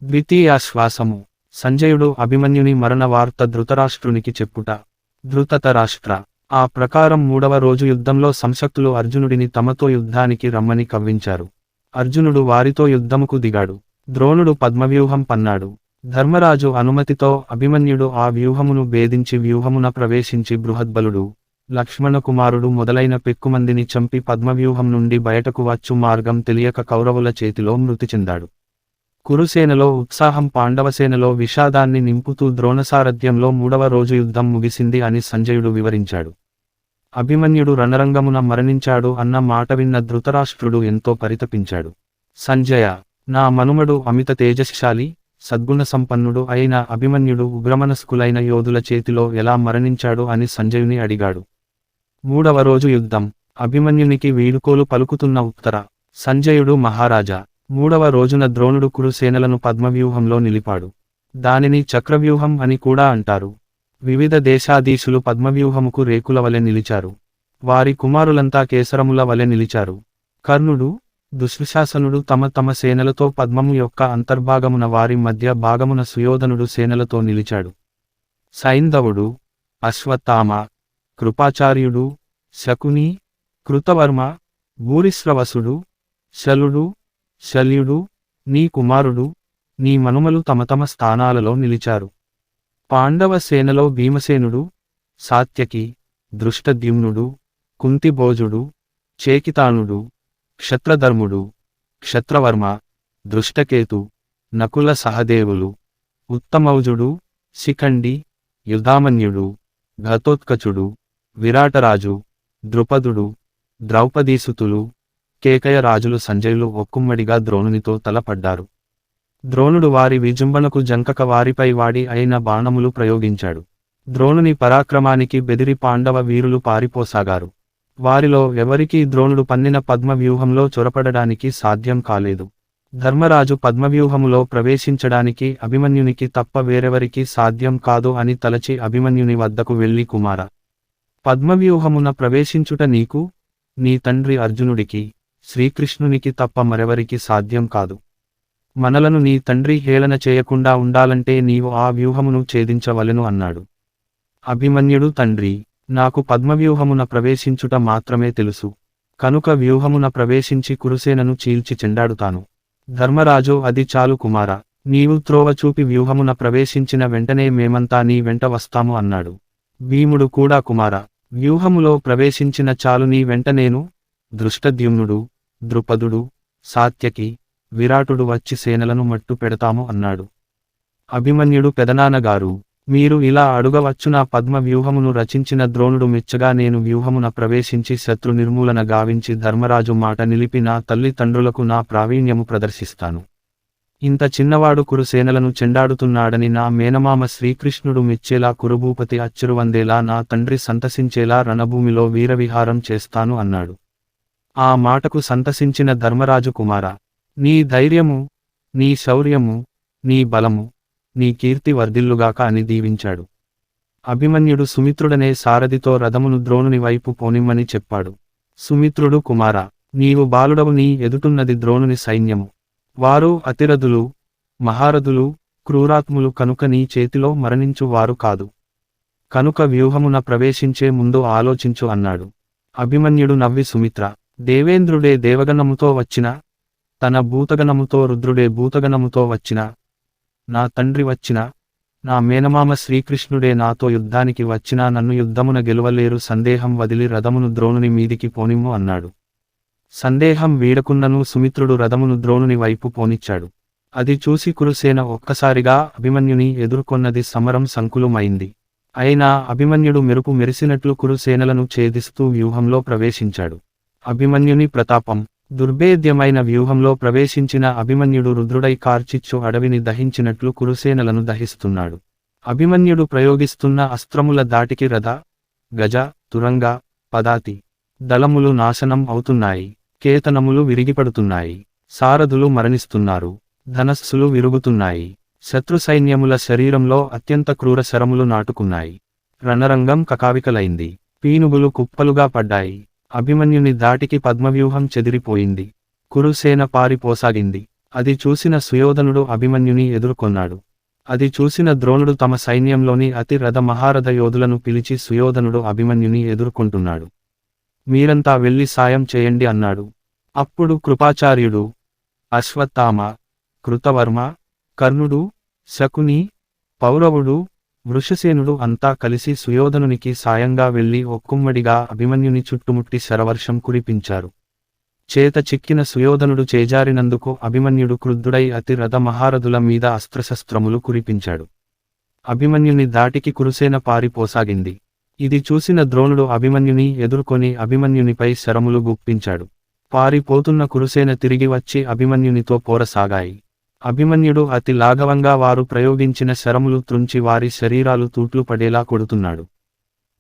ద్వితీయాశ్వాసము. సంజయుడు అభిమన్యుని మరణ వార్త ధృతరాష్ట్రునికి చెప్పుట. ధృతరాష్ట్ర. ఆ ప్రకారం 3వ రోజు యుద్ధంలో సంశక్తులు అర్జునుడిని తమతో యుద్ధానికి రమ్మని కవ్వించారు. అర్జునుడు వారితో యుద్ధముకు దిగాడు. ద్రోణుడు పద్మవ్యూహం పన్నాడు. ధర్మరాజు అనుమతితో అభిమన్యుడు ఆ వ్యూహమును భేదించి వ్యూహమున ప్రవేశించి బృహద్బలుడు, లక్ష్మణకుమారుడు మొదలైన పెక్కుమందిని చంపి పద్మవ్యూహం నుండి బయటకు వచ్చు మార్గం తెలియక కౌరవుల చేతిలో మృతి చెందాడు. కురుసేనలో ఉత్సాహం, పాండవసేనలో విషాదాన్ని నింపుతూ ద్రోణసారథ్యంలో 3వ రోజు యుద్ధం ముగిసింది అని సంజయుడు వివరించాడు. అభిమన్యుడు రణరంగమున మరణించాడు అన్న మాట విన్న ధృతరాష్ట్రుడు ఎంతో పరితపించాడు. సంజయ, నా మనుమడు అమిత తేజశాలి, సద్గుణ సంపన్నుడు అయిన అభిమన్యుడు ఉగ్రమనస్కులైన యోధుల చేతిలో ఎలా మరణించాడు అని సంజయుని అడిగాడు. 3వ రోజు యుద్ధం. అభిమన్యునికి వీడుకోలు పలుకుతున్న ఉత్తర. సంజయుడు మహారాజా, 3వ రోజున ద్రోణుడు కురుసేనలను పద్మవ్యూహంలో నిలిపాడు. దానిని చక్రవ్యూహం అని కూడా అంటారు. వివిధ దేశాధీశులు పద్మవ్యూహముకు రేకుల వలె నిలిచారు. వారి కుమారులంతా కేసరముల వలె నిలిచారు. కర్ణుడు, దుశ్శాసనుడు తమ తమ సేనలతో పద్మము యొక్క అంతర్భాగమున వారి మధ్య భాగమున సుయోధనుడు సేనలతో నిలిచాడు. సైంధవుడు, అశ్వత్థామ, కృపాచార్యుడు, శకుని, కృతవర్మ, భూరిశ్రవసుడు, శలుడు, శల్యుడు, నీ కుమారుడు, నీ మనుమలు తమ తమ స్థానాలలో నిలిచారు. పాండవ సేనలో భీమసేనుడు, సాత్యకి, దృష్టద్యుమ్నుడు, కుంతిభోజుడు, చేకితానుడు, క్షత్రధర్ముడు, క్షత్రవర్మ, దృష్టకేతు, నకుల సహదేవులు, ఉత్తమౌజుడు, శిఖండి, యుధామన్యుడు, ఘతోత్కచుడు, విరాటరాజు, ద్రుపదుడు, ద్రౌపదీసుతులు, కేకయ రాజులు సంజయులు ఒక్కుమ్మడిగా ద్రోణునితో తలపడ్డారు. ద్రోణుడు వారి విజృంభణకు జంకక వారిపై వాడి అయిన బాణములు ప్రయోగించాడు. ద్రోణుని పరాక్రమానికి బెదిరి పాండవ వీరులు పారిపోసాగారు. వారిలో ఎవరికీ ద్రోణుడు పన్నిన పద్మవ్యూహంలో చొరపడడానికి సాధ్యం కాలేదు. ధర్మరాజు పద్మవ్యూహములో ప్రవేశించడానికి అభిమన్యునికి తప్ప వేరెవరికి సాధ్యం కాదు అని తలచి అభిమన్యుని వద్దకు వెళ్లి, కుమార, పద్మవ్యూహమున ప్రవేశించుట నీకు, నీ తండ్రి అర్జునుడికి, శ్రీకృష్ణునికి తప్ప మరెవరికి సాధ్యం కాదు. మనలను నీ తండ్రి హేళన చేయకుండా ఉండాలంటే నీవు ఆ వ్యూహమును ఛేదించవలెను అన్నాడు. అభిమన్యుడు, తండ్రి, నాకు పద్మవ్యూహమున ప్రవేశించుట మాత్రమే తెలుసు. కనుక వ్యూహమున ప్రవేశించి కురుసేనను చీల్చి చెండాడుతాను. ధర్మరాజు, అది చాలు కుమార, నీవు త్రోవ చూపి వ్యూహమున ప్రవేశించిన వెంటనే మేమంతా నీ వెంట వస్తాము అన్నాడు. భీముడు కూడా, కుమార, వ్యూహములో ప్రవేశించిన చాలు నీ వెంట నేను, దృష్టద్యుమ్నుడు, ద్రుపదుడు, సాత్యకి, విరాటుడు వచ్చి సేనలను మట్టు పెడతాము అన్నాడు. అభిమన్యుడు, పెదనాన్నగారు, మీరు ఇలా అడుగవచ్చునా? పద్మ వ్యూహమును రచించిన ద్రోణుడు మెచ్చగా నేను వ్యూహమున ప్రవేశించి శత్రు నిర్మూలన గావించి ధర్మరాజు మాట నిలిపి నా తల్లిదండ్రులకు నా ప్రావీణ్యము ప్రదర్శిస్తాను. ఇంత చిన్నవాడు కురుసేనలను చెండాడుతున్నాడని నా మేనమామ శ్రీకృష్ణుడు మెచ్చేలా, కురుభూపతి అచ్చురువందేలా, నా తండ్రి సంతసించేలా రణభూమిలో వీరవిహారం చేస్తాను అన్నాడు. ఆ మాటకు సంతసించిన ధర్మరాజు, కుమార, నీ ధైర్యము, నీ శౌర్యము, నీ బలము, నీ కీర్తి వర్ధిల్లుగాక అని దీవించాడు. అభిమన్యుడు సుమిత్రుడనే సారథితో రథమును ద్రోణుని వైపు పోనిమ్మని చెప్పాడు. సుమిత్రుడు, కుమార, నీవు బాలుడవు, నీ ఎదుటున్నది ద్రోణుని సైన్యము. వారు అతిరథులు, మహారథులు, క్రూరాత్ములు కనుక నీ చేతిలో మరణించు వారు కాదు. కనుక వ్యూహమున ప్రవేశించే ముందు ఆలోచించు అన్నాడు. అభిమన్యుడు నవ్వి, సుమిత్ర, దేవేంద్రుడే దేవగణముతో వచ్చిన, తన భూతగణముతో రుద్రుడే భూతగణముతో వచ్చిన, నా తండ్రి వచ్చిన, నా మేనమామ శ్రీకృష్ణుడే నాతో యుద్ధానికి వచ్చినా నన్ను యుద్ధమున గెలువలేరు. సందేహం వదిలి రథమును ద్రోణుని మీదికి పోనిమ్ము అన్నాడు. సందేహం వీడకున్నను సుమిత్రుడు రథమును ద్రోణుని వైపు పోనిచ్చాడు. అది చూసి కురుసేన ఒక్కసారిగా అభిమన్యుని ఎదుర్కొన్నది సమరం సంకులమైంది. అయినా అభిమన్యుడు మెరుపు మెరిసినట్లు కురుసేనలను ఛేదిస్తూ వ్యూహంలో ప్రవేశించాడు. అభిమన్యుని ప్రతాపం. దుర్భేద్యమైన వ్యూహంలో ప్రవేశించిన అభిమన్యుడు రుద్రుడై కార్చిచ్చు అడవిని దహించినట్లు కురుసేనలను దహిస్తున్నాడు. అభిమన్యుడు ప్రయోగిస్తున్న అస్త్రముల దాటికి రథ, గజ, తురంగ, పదాతి దళములు నాశనం అవుతున్నాయి. కేతనములు విరిగిపడుతున్నాయి. సారథులు మరణిస్తున్నారు. ధనస్సులు విరుగుతున్నాయి. శత్రు సైన్యముల శరీరంలో అత్యంత క్రూర శరములు నాటుకున్నాయి. రణరంగం కకావికలైంది. పీనుగులు కుప్పలుగా పడ్డాయి. అభిమన్యుని దాటికి పద్మవ్యూహం చెదిరిపోయింది. కురుసేన పారిపోసాగింది. అది చూసిన సుయోధనుడు అభిమన్యుని ఎదుర్కొన్నాడు. అది చూసిన ద్రోణుడు తమ సైన్యంలోని అతి రథ మహారథ యోధులను పిలిచి సుయోధనుడు అభిమన్యుని ఎదుర్కొంటున్నాడు. మీరంతా వెళ్లి సాయం చేయండి అన్నాడు. అప్పుడు కృపాచార్యుడు, అశ్వత్థామ, కృతవర్మ, కర్ణుడు, శకుని, పౌరవుడు, వృషసేనుడు అంతా కలిసి సుయోధనునికి సాయంగా వెళ్లి ఒక్కుమ్మడిగా అభిమన్యుని చుట్టుముట్టి శరవర్షం కురిపించారు. చేత చిక్కిన సుయోధనుడు చేజారినందుకు అభిమన్యుడు క్రుద్ధుడై అతి రథ మహారథుల మీద అస్త్రశస్త్రములు కురిపించాడు. అభిమన్యుని దాటికి కురుసేన పారిపోసాగింది. ఇది చూసిన ద్రోణుడు అభిమన్యుని ఎదుర్కొని అభిమన్యునిపై శరములు గుప్పించాడు. పారిపోతున్న కురుసేన తిరిగి వచ్చి అభిమన్యునితో పోరసాగాయి. అభిమన్యుడు అతి లాఘవంగా వారు ప్రయోగించిన శరములు త్రుంచి వారి శరీరాలు తూట్లు పడేలా కొడుతున్నాడు.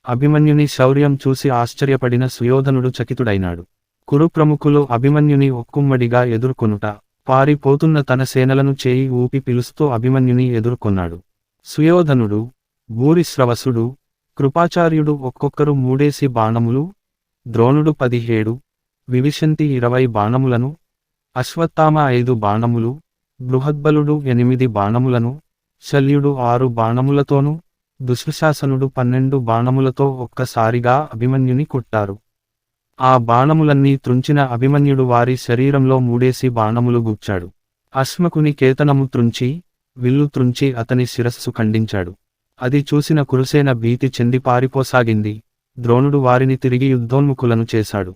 అభిమన్యుని శౌర్యం చూసి ఆశ్చర్యపడిన సుయోధనుడు చకితుడైనాడు. కురు ప్రముఖులు అభిమన్యుని ఒక్కుమ్మడిగా ఎదుర్కొనుట, పారిపోతున్న తన సేనలను చేయి ఊపి పిలుస్తూ అభిమన్యుని ఎదుర్కొన్నాడు. సుయోధనుడు, భూరిశ్రవసుడు, కృపాచార్యుడు ఒక్కొక్కరు 3 బాణములు, ద్రోణుడు 17, వివిశంతి 20 బాణములను, అశ్వత్థామ 5 బాణములు, బృహద్బలుడు 8 బాణములను, శల్యుడు 6 బాణములతోనూ, దుశ్శాసనుడు 12 బాణములతో ఒక్కసారిగా అభిమన్యుని కొట్టారు. ఆ బాణములన్నీ త్రుంచిన అభిమన్యుడు వారి శరీరంలో 3 బాణములు గుచ్చాడు. అశ్మకుని కేతనము త్రుంచి, విల్లు త్రుంచి అతని శిరస్సు ఖండించాడు. అది చూసిన కురుసేన భీతి చెంది పారిపోసాగింది. ద్రోణుడు వారిని తిరిగి యుద్ధోన్ముఖులను చేశాడు.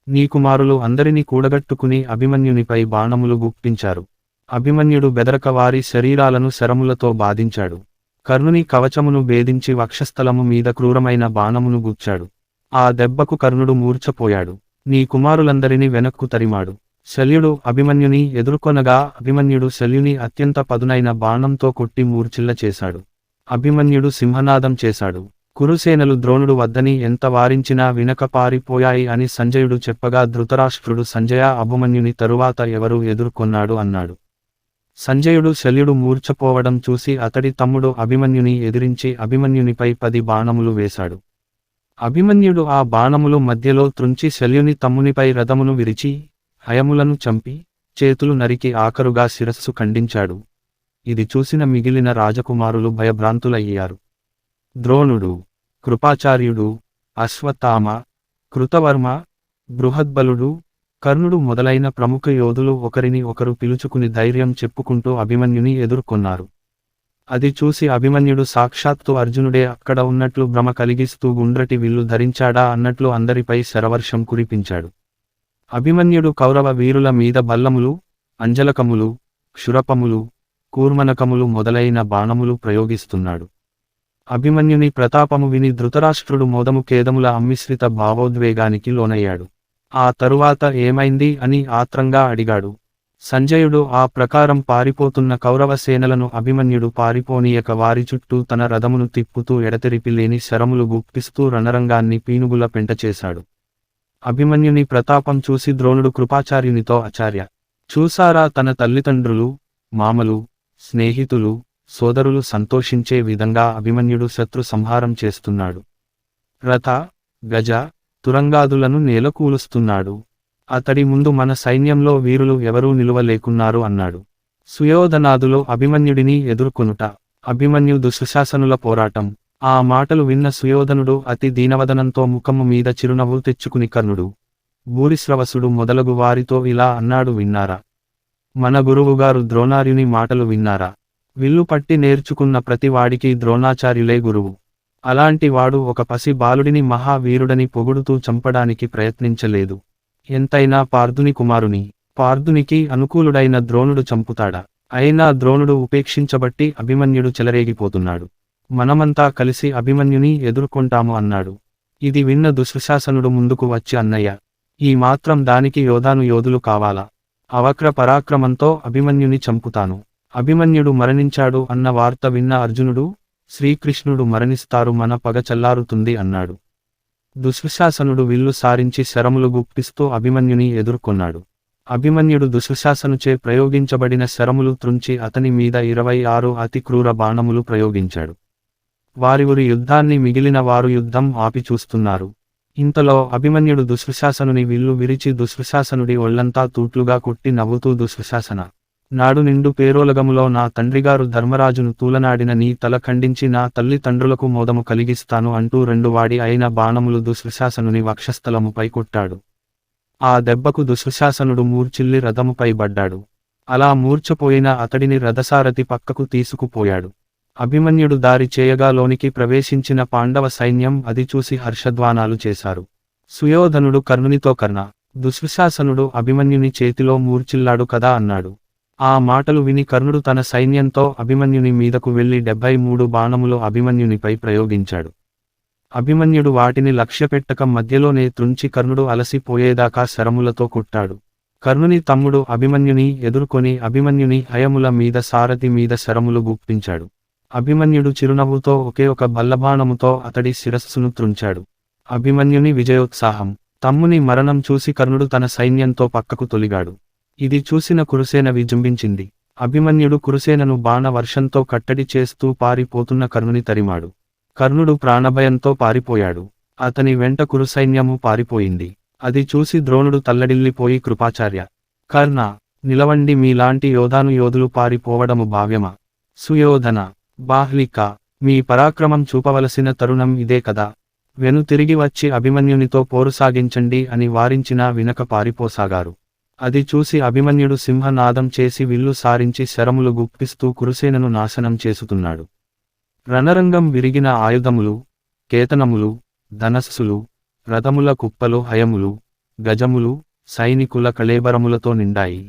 నీ కుమారులు అందరినీ కూడగట్టుకుని అభిమన్యునిపై బాణములు గుప్పించారు. అభిమన్యుడు బెదరక వారి శరీరాలను శరములతో బాధించాడు. కర్ణుని కవచమును భేదించి వక్షస్థలము మీద క్రూరమైన బాణమును గుచ్చాడు. ఆ దెబ్బకు కర్ణుడు మూర్ఛపోయాడు. నీ కుమారులందరినీ వెనక్కు తరిమాడు. శల్యుడు అభిమన్యుని ఎదుర్కొనగా అభిమన్యుడు శల్యుని అత్యంత పదునైన బాణంతో కొట్టి మూర్ఛిల్ల చేశాడు. అభిమన్యుడు సింహనాదం చేశాడు. కురుసేనలు ద్రోణుడు వద్దని ఎంత వారించినా వినక పారిపోయాయి అని సంజయుడు చెప్పగా ధృతరాష్ట్రుడు సంజయ అభిమన్యుని తరువాత ఎవరు ఎదుర్కొన్నాడు అన్నాడు. సంజయుడు శల్యుడు మూర్ఛపోవడం చూసి అతడి తమ్ముడు అభిమన్యుని ఎదిరించి అభిమన్యునిపై 10 బాణములు వేశాడు. అభిమన్యుడు ఆ బాణములు మధ్యలో త్రుంచి శల్యుని తమ్మునిపై రథమును విరిచి, హయములను చంపి, చేతులు నరికి ఆఖరుగా శిరస్సు ఖండించాడు. ఇది చూసిన మిగిలిన రాజకుమారులు భయభ్రాంతులయ్యారు. ద్రోణుడు, కృపాచార్యుడు, అశ్వత్థామ, కృతవర్మ, బృహద్బలుడు, కర్ణుడు మొదలైన ప్రముఖ యోధులు ఒకరిని ఒకరు పిలుచుకుని ధైర్యం చెప్పుకుంటూ అభిమన్యుని ఎదుర్కొన్నారు. అది చూసి అభిమన్యుడు సాక్షాత్తు అర్జునుడే అక్కడ ఉన్నట్లు భ్రమ కలిగిస్తూ గుండ్రటి విల్లు ధరించాడా అన్నట్లు అందరిపై శరవర్షం కురిపించాడు. అభిమన్యుడు కౌరవ వీరుల మీద బల్లములు, అంజలకములు, క్షురపములు, కూర్మనకములు మొదలైన బాణములు ప్రయోగిస్తున్నాడు. అభిమన్యుని ప్రతాపము విని ధృతరాష్ట్రుడు మోదము ఖేదముల అమ్మిశ్రిత భావోద్వేగానికి లోనయ్యాడు. ఆ తరువాత ఏమైంది అని ఆత్రంగా అడిగాడు. సంజయుడు ఆ ప్రకారం పారిపోతున్న కౌరవ సేనలను అభిమన్యుడు పారిపోనీయక వారి చుట్టూ తన రథమును తిప్పుతూ ఎడతెరిపి లేని శరములు గుప్పిస్తూ రణరంగాన్ని పీనుగుల పెంట చేశాడు. అభిమన్యుని ప్రతాపం చూసి ద్రోణుడు కృపాచార్యునితో ఆచార్య, చూసారా తన తల్లిదండ్రులు, మామలు, స్నేహితులు, సోదరులు సంతోషించే విధంగా అభిమన్యుడు శత్రు సంహారం చేస్తున్నాడు. రథ, గజ, తురంగాదులను నేలకూలుస్తున్నాడు. అతడి ముందు మన సైన్యంలో వీరులు ఎవరూ నిలువలేకున్నారు అన్నాడు. సుయోధనాదులో అభిమన్యుడిని ఎదుర్కొనుట, అభిమన్యు దుశ్శాసనుల పోరాటం. ఆ మాటలు విన్న సుయోధనుడు అతి దీనవదనంతో ముఖము మీద చిరునవ్వు తెచ్చుకుని కర్ణుడు, భూరిశ్రవసుడు మొదలగు వారితో ఇలా అన్నాడు, విన్నారా? మన గురువుగారు ద్రోణార్యుని మాటలు విన్నారా? విల్లు పట్టి నేర్చుకున్న ప్రతి వాడికి ద్రోణాచార్యులే గురువు. అలాంటి వాడు ఒక పసి బాలుడిని మహావీరుడని పొగుడుతూ చంపడానికి ప్రయత్నించలేదు. ఎంతైనా పార్థుని కుమారుని, పార్థునికి అనుకూలుడైన ద్రోణుడు చంపుతాడా? అయినా ద్రోణుడు ఉపేక్షించబట్టి అభిమన్యుడు చెలరేగిపోతున్నాడు. మనమంతా కలిసి అభిమన్యుని ఎదుర్కొంటాము అన్నాడు. ఇది విన్న దుశ్శాసనుడు ముందుకు వచ్చి, అన్నయ్య, ఈ మాత్రం దానికి యోధులు కావాలా? అవక్ర పరాక్రమంతో అభిమన్యుని చంపుతాను. అభిమన్యుడు మరణించాడు అన్న వార్త విన్న అర్జునుడు, శ్రీకృష్ణుడు మరణిస్తారు, మన పగ చల్లారుతుంది అన్నాడు. దుశ్శాసనుడు విల్లు సారించి శరములు గుప్పిస్తూ అభిమన్యుని ఎదుర్కొన్నాడు. అభిమన్యుడు దుశ్శాసనుచే ప్రయోగించబడిన శరములు త్రుంచి అతని మీద 26 అతి క్రూర బాణములు ప్రయోగించాడు. వారివురి యుద్ధాన్ని మిగిలిన వారు యుద్ధం ఆపి చూస్తున్నారు. ఇంతలో అభిమన్యుడు దుశ్శాసనుని విల్లు విరిచి దుశ్శాసనుడి ఒళ్లంతా తూట్లుగా కొట్టి నవ్వుతూ, దుశ్శాసన, నాడు నిండు పేరోలగములో నా తండ్రిగారు ధర్మరాజును తూలనాడిన నీ తల ఖండించి నా తల్లి తండ్రులకు మోదము కలిగిస్తాను అంటూ 2 వాడి అయిన బాణములు దుశ్శాసనుని వక్షస్థలముపై కొట్టాడు. ఆ దెబ్బకు దుశ్శాసనుడు మూర్ఛిల్లి రథముపై పడ్డాడు. అలా మూర్ఛపోయిన అతడిని రథసారథి పక్కకు తీసుకుపోయాడు. అభిమన్యుడు దారి చేయగా లోనికి ప్రవేశించిన పాండవ సైన్యం అది చూసి హర్షధ్వానాలు చేశారు. సుయోధనుడు కర్ణునితో కర్ణ, దుశ్శాసనుడు అభిమన్యుని చేతిలో మూర్ఛిల్లాడు కదా అన్నాడు. ఆ మాటలు విని కర్ణుడు తన సైన్యంతో అభిమన్యుని మీదకు వెళ్లి 73 బాణములు అభిమన్యునిపై ప్రయోగించాడు. అభిమన్యుడు వాటిని లక్ష్యపెట్టక మధ్యలోనే త్రుంచి కర్ణుడు అలసిపోయేదాకా శరములతో కొట్టాడు. కర్ణుని తమ్ముడు అభిమన్యుని ఎదుర్కొని అభిమన్యుని హయముల మీద సారథి మీద శరములు గుప్పించాడు. అభిమన్యుడు చిరునవ్వుతో ఒకే ఒక బల్లబాణముతో అతడి శిరస్సును త్రుంచాడు. అభిమన్యుని విజయోత్సాహం, తమ్ముని మరణం చూసి కర్ణుడు తన సైన్యంతో పక్కకు తొలిగాడు. ఇది చూసిన కురుసేన విజృంభించింది. అభిమన్యుడు కురుసేనను బాణవర్షంతో కట్టడి చేస్తూ పారిపోతున్న కర్ణుని తరిమాడు. కర్ణుడు ప్రాణభయంతో పారిపోయాడు. అతని వెంట కురుసైన్యము పారిపోయింది. అది చూసి ద్రోణుడు తల్లడిల్లిపోయి కృపాచార్య, కర్ణ, నిలవండి, మీలాంటి యోధులు పారిపోవడము భావ్యమా? సుయోధన, బాహ్లిక, మీ పరాక్రమం చూపవలసిన తరుణం ఇదే కదా. తిరిగి వచ్చి అభిమన్యునితో పోరు సాగించండి అని వారించినా వినక పారిపోసాగారు. అది చూసి అభిమన్యుడు సింహనాదం చేసి విల్లు సారించి శరములు గుప్పిస్తూ కురుసేనను నాశనం చేసుతున్నాడు. రణరంగం విరిగిన ఆయుధములు, కేతనములు, ధనస్సులు, రథముల కుప్పలు, హయములు, గజములు, సైనికుల కళేబరములతో నిండాయి.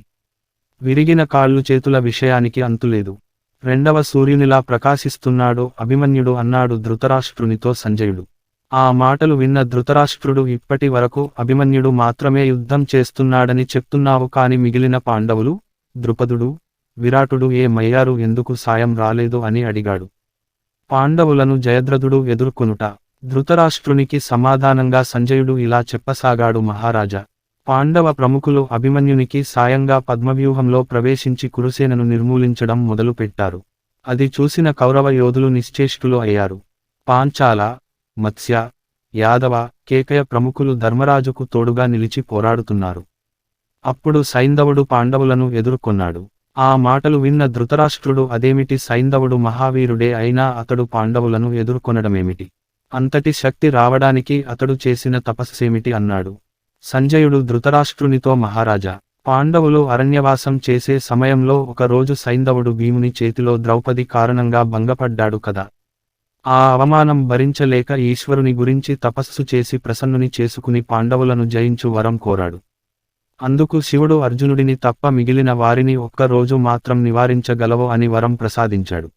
విరిగిన కాళ్ళు చేతుల విషయానికి అంతులేదు. 2వ సూర్యునిలా ప్రకాశిస్తున్నాడు అభిమన్యుడు అన్నాడు ధృతరాష్ట్రునితో సంజయుడు. ఆ మాటలు విన్న ధృతరాష్ట్రుడు, ఇప్పటి వరకు అభిమన్యుడు మాత్రమే యుద్ధం చేస్తున్నాడని చెప్తున్నావు కాని మిగిలిన పాండవులు, ద్రుపదుడు, విరాటుడు ఏమయ్యారు, ఎందుకు సాయం రాలేదు అని అడిగాడు. పాండవులను జయద్రథుడు ఎదుర్కొనుట. ధృతరాష్ట్రునికి సమాధానంగా సంజయుడు ఇలా చెప్పసాగాడు. మహారాజా, పాండవ ప్రముఖులు అభిమన్యునికి సాయంగా పద్మవ్యూహంలో ప్రవేశించి కురుసేనను నిర్మూలించడం మొదలుపెట్టారు. అది చూసిన కౌరవ యోధులు నిశ్చేష్టులు అయ్యారు. పాంచాల, మత్స్య, యాదవ, కేకయ ప్రముఖులు ధర్మరాజుకు తోడుగా నిలిచి పోరాడుతున్నారు. అప్పుడు సైంధవుడు పాండవులను ఎదుర్కొన్నాడు. ఆ మాటలు విన్న ధృతరాష్ట్రుడు, అదేమిటి, సైంధవుడు మహావీరుడే అయినా అతడు పాండవులను ఎదుర్కొనడమేమిటి? అంతటి శక్తి రావడానికి అతడు చేసిన తపస్సేమిటి అన్నాడు. సంజయుడు ధృతరాష్ట్రునితో, మహారాజా, పాండవులు అరణ్యవాసం చేసే సమయంలో ఒకరోజు సైంధవుడు భీముని చేతిలో ద్రౌపది కారణంగా భంగపడ్డాడు కదా. ఆ అవమానం భరించలేక ఈశ్వరుని గురించి తపస్సు చేసి ప్రసన్నుని చేసుకుని పాండవులను జయించు వరం కోరాడు. అందుకు శివుడు అర్జునుడిని తప్ప మిగిలిన వారిని ఒక్కరోజు మాత్రం నివారించగలవు అని వరం ప్రసాదించాడు.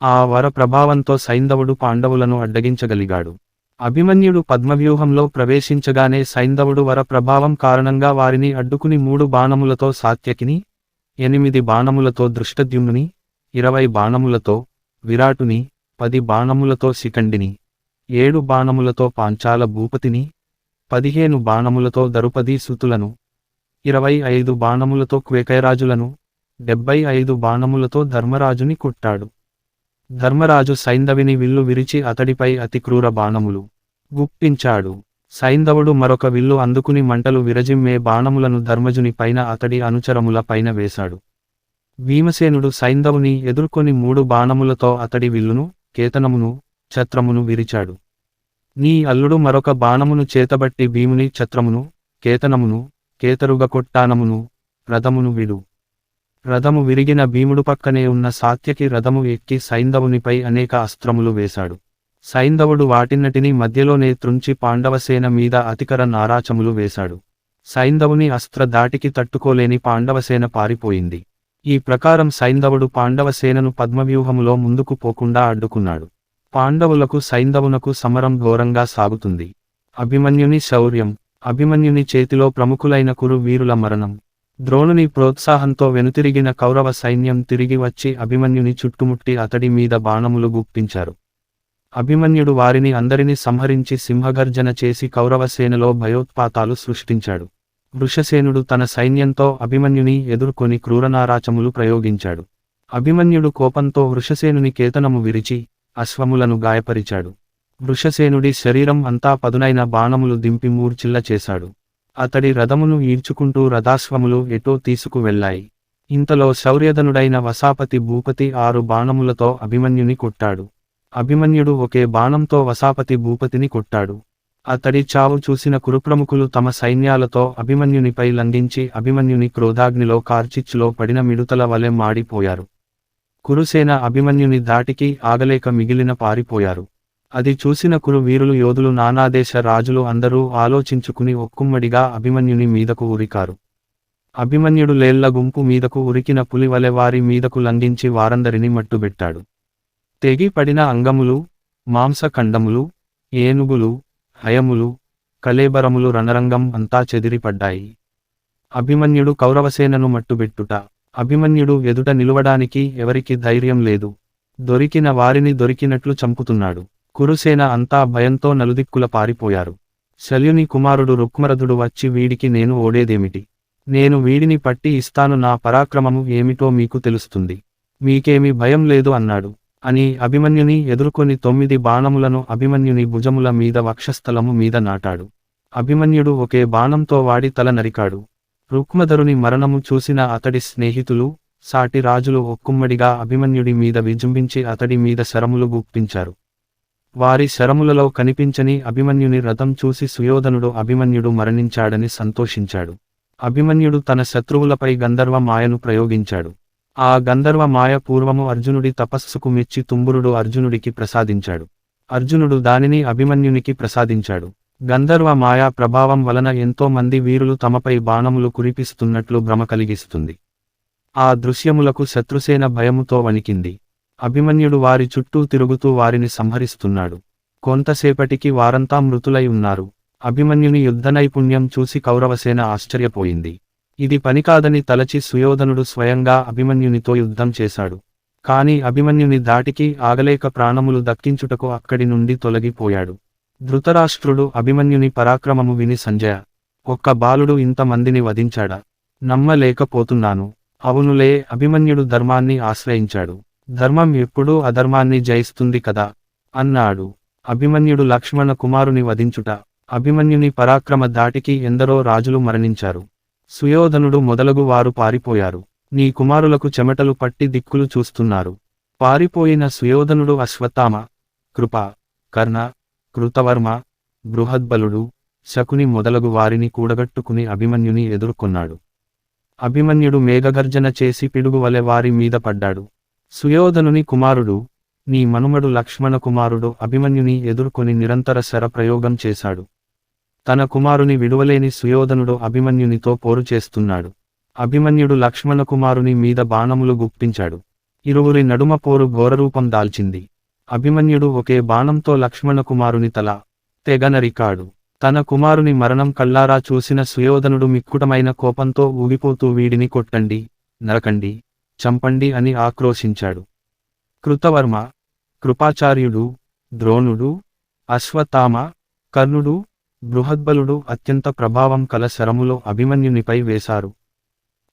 ఆ వర ప్రభావంతో సైంధవుడు పాండవులను అడ్డగించగలిగాడు. అభిమన్యుడు పద్మవ్యూహంలో ప్రవేశించగానే సైంధవుడు వర ప్రభావం కారణంగా వారిని అడ్డుకుని 3 బాణములతో సాత్యకిని, 8 బాణములతో దృష్టద్యుమ్నుని, 20 బాణములతో విరాటుని, 10 బాణములతో శిఖండిని, 7 బాణములతో పాంచాల భూపతిని, 15 బాణములతో దరుపది సుతులను, 25 బాణములతో క్వేకయరాజులను, 75 బాణములతో ధర్మరాజుని కొట్టాడు. ధర్మరాజు సైంధవిని విల్లు విరిచి అతడిపై అతి క్రూర బాణములు గుప్పించాడు. సైంధవుడు మరొక విల్లు అందుకుని మంటలు విరజిమ్మే బాణములను ధర్మజుని పైన అతడి అనుచరముల పైన వేశాడు. భీమసేనుడు సైంధవుని ఎదుర్కొని 3 బాణములతో అతడి విల్లును, కేతనమును, ఛత్రమును విరిచాడు. నీ అల్లుడు మరొక బాణమును చేతబట్టి భీముని ఛత్రమును, కేతనమును, కేతరుగ కొట్టానమును, రథమును విడు. రథము విరిగిన భీముడు పక్కనే ఉన్న సాత్యకి రథము ఎక్కి సైంధవునిపై అనేక అస్త్రములు వేశాడు. సైంధవుడు వాటిన్నటిని మధ్యలోనే త్రుంచి పాండవసేన మీద అతికర నారాచములు వేశాడు. సైంధవుని అస్త్ర దాటికి తట్టుకోలేని పాండవసేన పారిపోయింది. ఈ ప్రకారం సైంధవుడు పాండవసేనను పద్మవ్యూహములో ముందుకు పోకుండా అడ్డుకున్నాడు. పాండవులకు సైంధవునకు సమరం ఘోరంగా సాగుతుంది. అభిమన్యుని శౌర్యం. అభిమన్యుని చేతిలో ప్రముఖులైన కురు వీరుల మరణం. ద్రోణుని ప్రోత్సాహంతో వెనుతిరిగిన కౌరవ సైన్యం తిరిగి వచ్చి అభిమన్యుని చుట్టుముట్టి అతడి మీద బాణములు గుప్పించారు. అభిమన్యుడు వారిని అందరినీ సంహరించి సింహగర్జన చేసి కౌరవ సేనలో భయోత్పాతాలు సృష్టించాడు. వృషసేనుడు తన సైన్యంతో అభిమన్యుని ఎదుర్కొని క్రూరనారాచములు ప్రయోగించాడు. అభిమన్యుడు కోపంతో వృషసేనుని కేతనము విరిచి అశ్వములను గాయపరిచాడు. వృషసేనుడి శరీరం అంతా పదునైన బాణములు దింపి మూర్ఛిల్ల చేశాడు. అతడి రథమును ఈడ్చుకుంటూ రథాశ్వములు ఎటో తీసుకువెళ్లాయి. ఇంతలో శౌర్యధనుడైన వసాపతి భూపతి 6 బాణములతో అభిమన్యుని కొట్టాడు. అభిమన్యుడు ఒకే బాణంతో వసాపతి భూపతిని కొట్టాడు. అతడి చావు చూసిన కురుప్రముఖులు తమ సైన్యాలతో అభిమన్యునిపై లంఘించి అభిమన్యుని క్రోధాగ్నిలో కార్చిచ్చులో పడిన మిడుతల వలె మాడిపోయారు. కురుసేన అభిమన్యుని ధాటికి ఆగలేక మిగిలిన పారిపోయారు. అది చూసిన కురు వీరులు యోధులు నానాదేశ రాజులు అందరూ ఆలోచించుకుని ఒక్కుమ్మడిగా అభిమన్యుని మీదకు ఉరికారు. అభిమన్యుడు లేళ్ల గుంపు మీదకు ఉరికిన పులివలె వారి మీదకు లంఘించి వారందరిని మట్టుబెట్టాడు. తెగి పడిన అంగములు, మాంసఖండములు, ఏనుగులు, హయములు, కళేబరములు రణరంగం అంతా చెదిరిపడ్డాయి. అభిమన్యుడు కౌరవసేనను మట్టుబెట్టుట. అభిమన్యుడు ఎదుట నిలువడానికి ఎవరికి ధైర్యం లేదు. దొరికిన వారిని దొరికినట్లు చంపుతున్నాడు. కురుసేన అంతా భయంతో నలుదిక్కుల పారిపోయారు. శల్యుని కుమారుడు రుక్మరథుడు వచ్చి వీడికి నేను ఓడేదేమిటి? నేను వీడిని పట్టి ఇస్తాను, నా పరాక్రమము ఏమిటో మీకు తెలుస్తుంది. మీకేమీ భయం లేదు అన్నాడు. అని అభిమన్యుని ఎదుర్కొని 9 బాణములను అభిమన్యుని భుజముల మీద వక్షస్థలము మీద నాటాడు. అభిమన్యుడు ఒకే బాణంతో వాడి తల నరికాడు. రుక్మధరుని మరణము చూసిన అతడి స్నేహితులు, సాటి రాజులు ఒక్కుమ్మడిగా అభిమన్యుడి మీద విజృంభించి అతడి మీద శరములు గుప్పించారు. వారి శరములలో కనిపించని అభిమన్యుని రథం చూసి సుయోధనుడు అభిమన్యుడు మరణించాడని సంతోషించాడు. అభిమన్యుడు తన శత్రువులపై గంధర్వ మాయను ప్రయోగించాడు. ఆ గంధర్వ మాయ పూర్వము అర్జునుడి తపస్సుకు మెచ్చి తుంబురుడు అర్జునుడికి ప్రసాదించాడు. అర్జునుడు దానిని అభిమన్యునికి ప్రసాదించాడు. గంధర్వ మాయా ప్రభావం వలన ఎంతో మంది వీరులు తమపై బాణములు కురిపిస్తున్నట్లు భ్రమ కలిగిస్తుంది. ఆ దృశ్యములకు శత్రుసేన భయముతో వణికింది. అభిమన్యుడు వారి చుట్టూ తిరుగుతూ వారిని సంహరిస్తున్నాడు. కొంతసేపటికి వారంతా మృతులై ఉన్నారు. అభిమన్యుని యుద్ధ నైపుణ్యం చూసి కౌరవసేన ఆశ్చర్యపోయింది. ఇది పనికాదని తలచి సుయోధనుడు స్వయంగా అభిమన్యునితో యుద్ధం చేశాడు. కాని అభిమన్యుని ధాటికి ఆగలేక ప్రాణములు దక్కించుటకు అక్కడి నుండి తొలగిపోయాడు. ధృతరాష్ట్రుడు అభిమన్యుని పరాక్రమము విని సంజయ, ఒక్క బాలుడు ఇంతమందిని వధించాడా? నమ్మలేకపోతున్నాను. అవునులే, అభిమన్యుడు ధర్మాన్ని ఆశ్రయించాడు. ధర్మం ఎప్పుడూ అధర్మాన్ని జయిస్తుంది కదా అన్నాడు. అభిమన్యుడు లక్ష్మణ కుమారుని వధించుట. అభిమన్యుని పరాక్రమ ధాటికి ఎందరో రాజులు మరణించారు. సుయోధనుడు మొదలగు వారు పారిపోయారు. నీ కుమారులకు చెమటలు పట్టి దిక్కులు చూస్తున్నారు. పారిపోయిన సుయోధనుడు అశ్వత్థామ, కృప, కర్ణ, కృతవర్మ, బృహద్బలుడు, శకుని మొదలగు వారిని కూడగట్టుకుని అభిమన్యుని ఎదుర్కొన్నాడు. అభిమన్యుడు మేఘగర్జన చేసి పిడుగువలె వారి మీద పడ్డాడు. సుయోధనుని కుమారుడు, నీ మనుమడు లక్ష్మణ కుమారుడు అభిమన్యుని ఎదుర్కొని నిరంతర శరప్రయోగం చేశాడు. తన కుమారుని విడువలేని సుయోధనుడు అభిమన్యునితో పోరు చేస్తున్నాడు. అభిమన్యుడు లక్ష్మణ కుమారుని మీద బాణములు గుప్పించాడు. ఇరువురి నడుమ పోరు ఘోరరూపం దాల్చింది. అభిమన్యుడు ఒకే బాణంతో లక్ష్మణ కుమారుని తల తెగనరికాడు. తన కుమారుని మరణం కళ్ళారా చూసిన సుయోధనుడు మిక్కుటమైన కోపంతో ఊగిపోతూ వీడిని కొట్టండి, నరకండి, చంపండి అని ఆక్రోశించాడు. కృతవర్మ, కృపాచార్యుడు, ద్రోణుడు, అశ్వత్థామ, కర్ణుడు, బృహద్బలుడు అత్యంత ప్రభావం కల శరములో అభిమన్యునిపై వేశారు.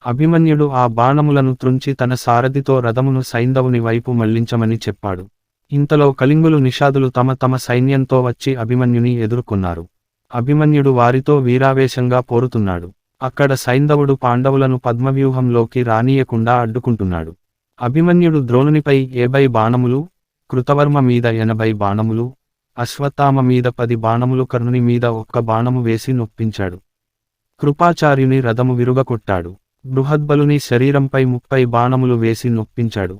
అభిమన్యుడు ఆ బాణములను త్రుంచి తన సారథితో రథమును సైంధవుని వైపు మళ్లించమని చెప్పాడు. ఇంతలో కళింగులు నిషాదులు తమ తమ సైన్యంతో వచ్చి అభిమన్యుని ఎదుర్కొన్నారు. అభిమన్యుడు వారితో వీరావేశంగా పోరుతున్నాడు. అక్కడ సైంధవుడు పాండవులను పద్మవ్యూహంలోకి రానీయకుండా అడ్డుకుంటున్నాడు. అభిమన్యుడు ద్రోణునిపై 70 బాణములు, కృతవర్మ మీద 80 బాణములు, అశ్వత్థామ మీద 10 బాణములు, కర్ణుని మీద 1 బాణము వేసి నొప్పించాడు. కృపాచార్యుని రథము విరుగకొట్టాడు. బృహద్బలుని శరీరంపై 30 బాణములు వేసి నొప్పించాడు.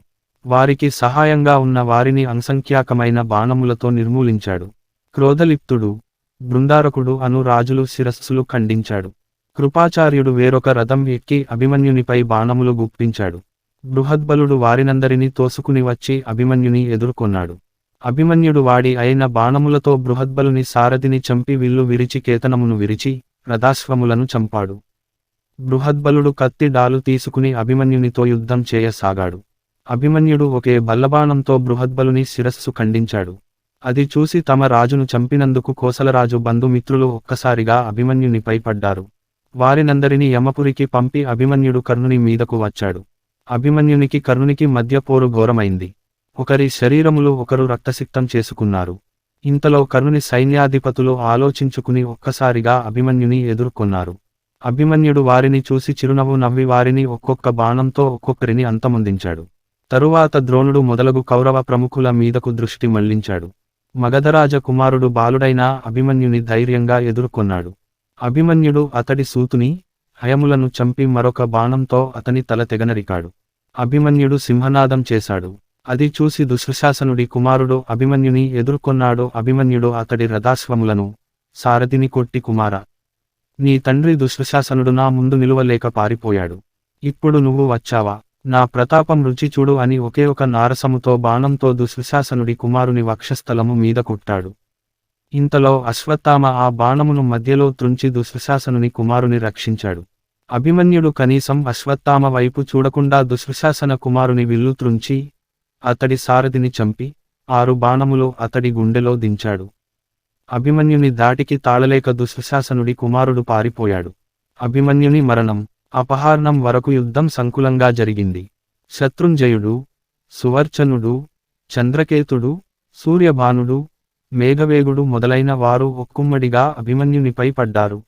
వారికి సహాయంగా ఉన్న వారిని అసంఖ్యాకమైన బాణములతో నిర్మూలించాడు. క్రోధలిప్తుడు, బృందారకుడు అను రాజులు శిరస్సులు ఖండించాడు. కృపాచార్యుడు వేరొక రథం ఎక్కి అభిమన్యునిపై బాణములు గుప్పించాడు. బృహద్బలుడు వారినందరినీ తోసుకుని వచ్చి అభిమన్యుని ఎదుర్కొన్నాడు. అభిమన్యుడు వాడి అయిన బాణములతో బృహద్బలుని సారథిని చంపి విల్లు విరిచి కేతనమును విరిచి రథాశ్వములను చంపాడు. బృహద్బలుడు కత్తి డాలు తీసుకుని అభిమన్యునితో యుద్ధం చేయసాగాడు. అభిమన్యుడు ఒకే బల్లబాణంతో బృహద్బలుని శిరస్సు ఖండించాడు. అది చూసి తమ రాజును చంపినందుకు కోసలరాజు బంధుమిత్రులు ఒక్కసారిగా అభిమన్యునిపై పడ్డారు. వారినందరినీ యమపురికి పంపి అభిమన్యుడు కర్ణుని మీదకు వచ్చాడు. అభిమన్యునికి కర్ణునికి మధ్య పోరు ఘోరమైంది. ఒకరి శరీరములు ఒకరు రక్తసిక్తం చేసుకున్నారు. ఇంతలో కర్ణుని సైన్యాధిపతులు ఆలోచించుకుని ఒక్కసారిగా అభిమన్యుని ఎదుర్కొన్నారు. అభిమన్యుడు వారిని చూసి చిరునవ్వు నవ్వి వారిని ఒక్కొక్క బాణంతో ఒక్కొక్కరిని అంతమొందించాడు. తరువాత ద్రోణుడు మొదలగు కౌరవ ప్రముఖుల మీదకు దృష్టి మళ్లించాడు. మగధరాజ కుమారుడు బాలుడైన అభిమన్యుని ధైర్యంగా ఎదుర్కొన్నాడు. అభిమన్యుడు అతడి సూతుని, హయములను చంపి మరొక బాణంతో అతని తల తెగనరికాడు. అభిమన్యుడు సింహనాదం చేశాడు. అది చూసి దుశ్శాసనుడి కుమారుడు అభిమన్యుని ఎదుర్కొన్నాడు. అభిమన్యుడు అతడి రథాశ్వములను, సారథిని కొట్టి కుమారా, నీ తండ్రి దుశ్శాసనుడు నా ముందు నిలువలేక పారిపోయాడు. ఇప్పుడు నువ్వు వచ్చావా, నా ప్రతాపం రుచి చూడు అని ఒకే ఒక నారసముతో బాణంతో దుశ్శాసనుడి కుమారుని వక్షస్థలము మీద కొట్టాడు. ఇంతలో అశ్వత్థామ ఆ బాణమును మధ్యలో త్రుంచి దుశ్శాసనుని కుమారుని రక్షించాడు. అభిమన్యుడు కనీసం అశ్వత్థామ వైపు చూడకుండా దుశ్శాసన కుమారుని విల్లు త్రుంచి అతడి సారథిని చంపి 6 బాణములు అతడి గుండెలో దించాడు. అభిమన్యుని దాటికి తాళలేక దుశ్శాసనుడి కుమారుడు పారిపోయాడు. అభిమన్యుని మరణం, అపహరణం వరకు యుద్ధం సంకులంగా జరిగింది. శత్రుంజయుడు, సువర్చనుడు, చంద్రకేతుడు, సూర్యభానుడు, మేఘవేగుడు మొదలైన వారు ఒక్కుమ్మడిగా అభిమన్యునిపై పడ్డారు.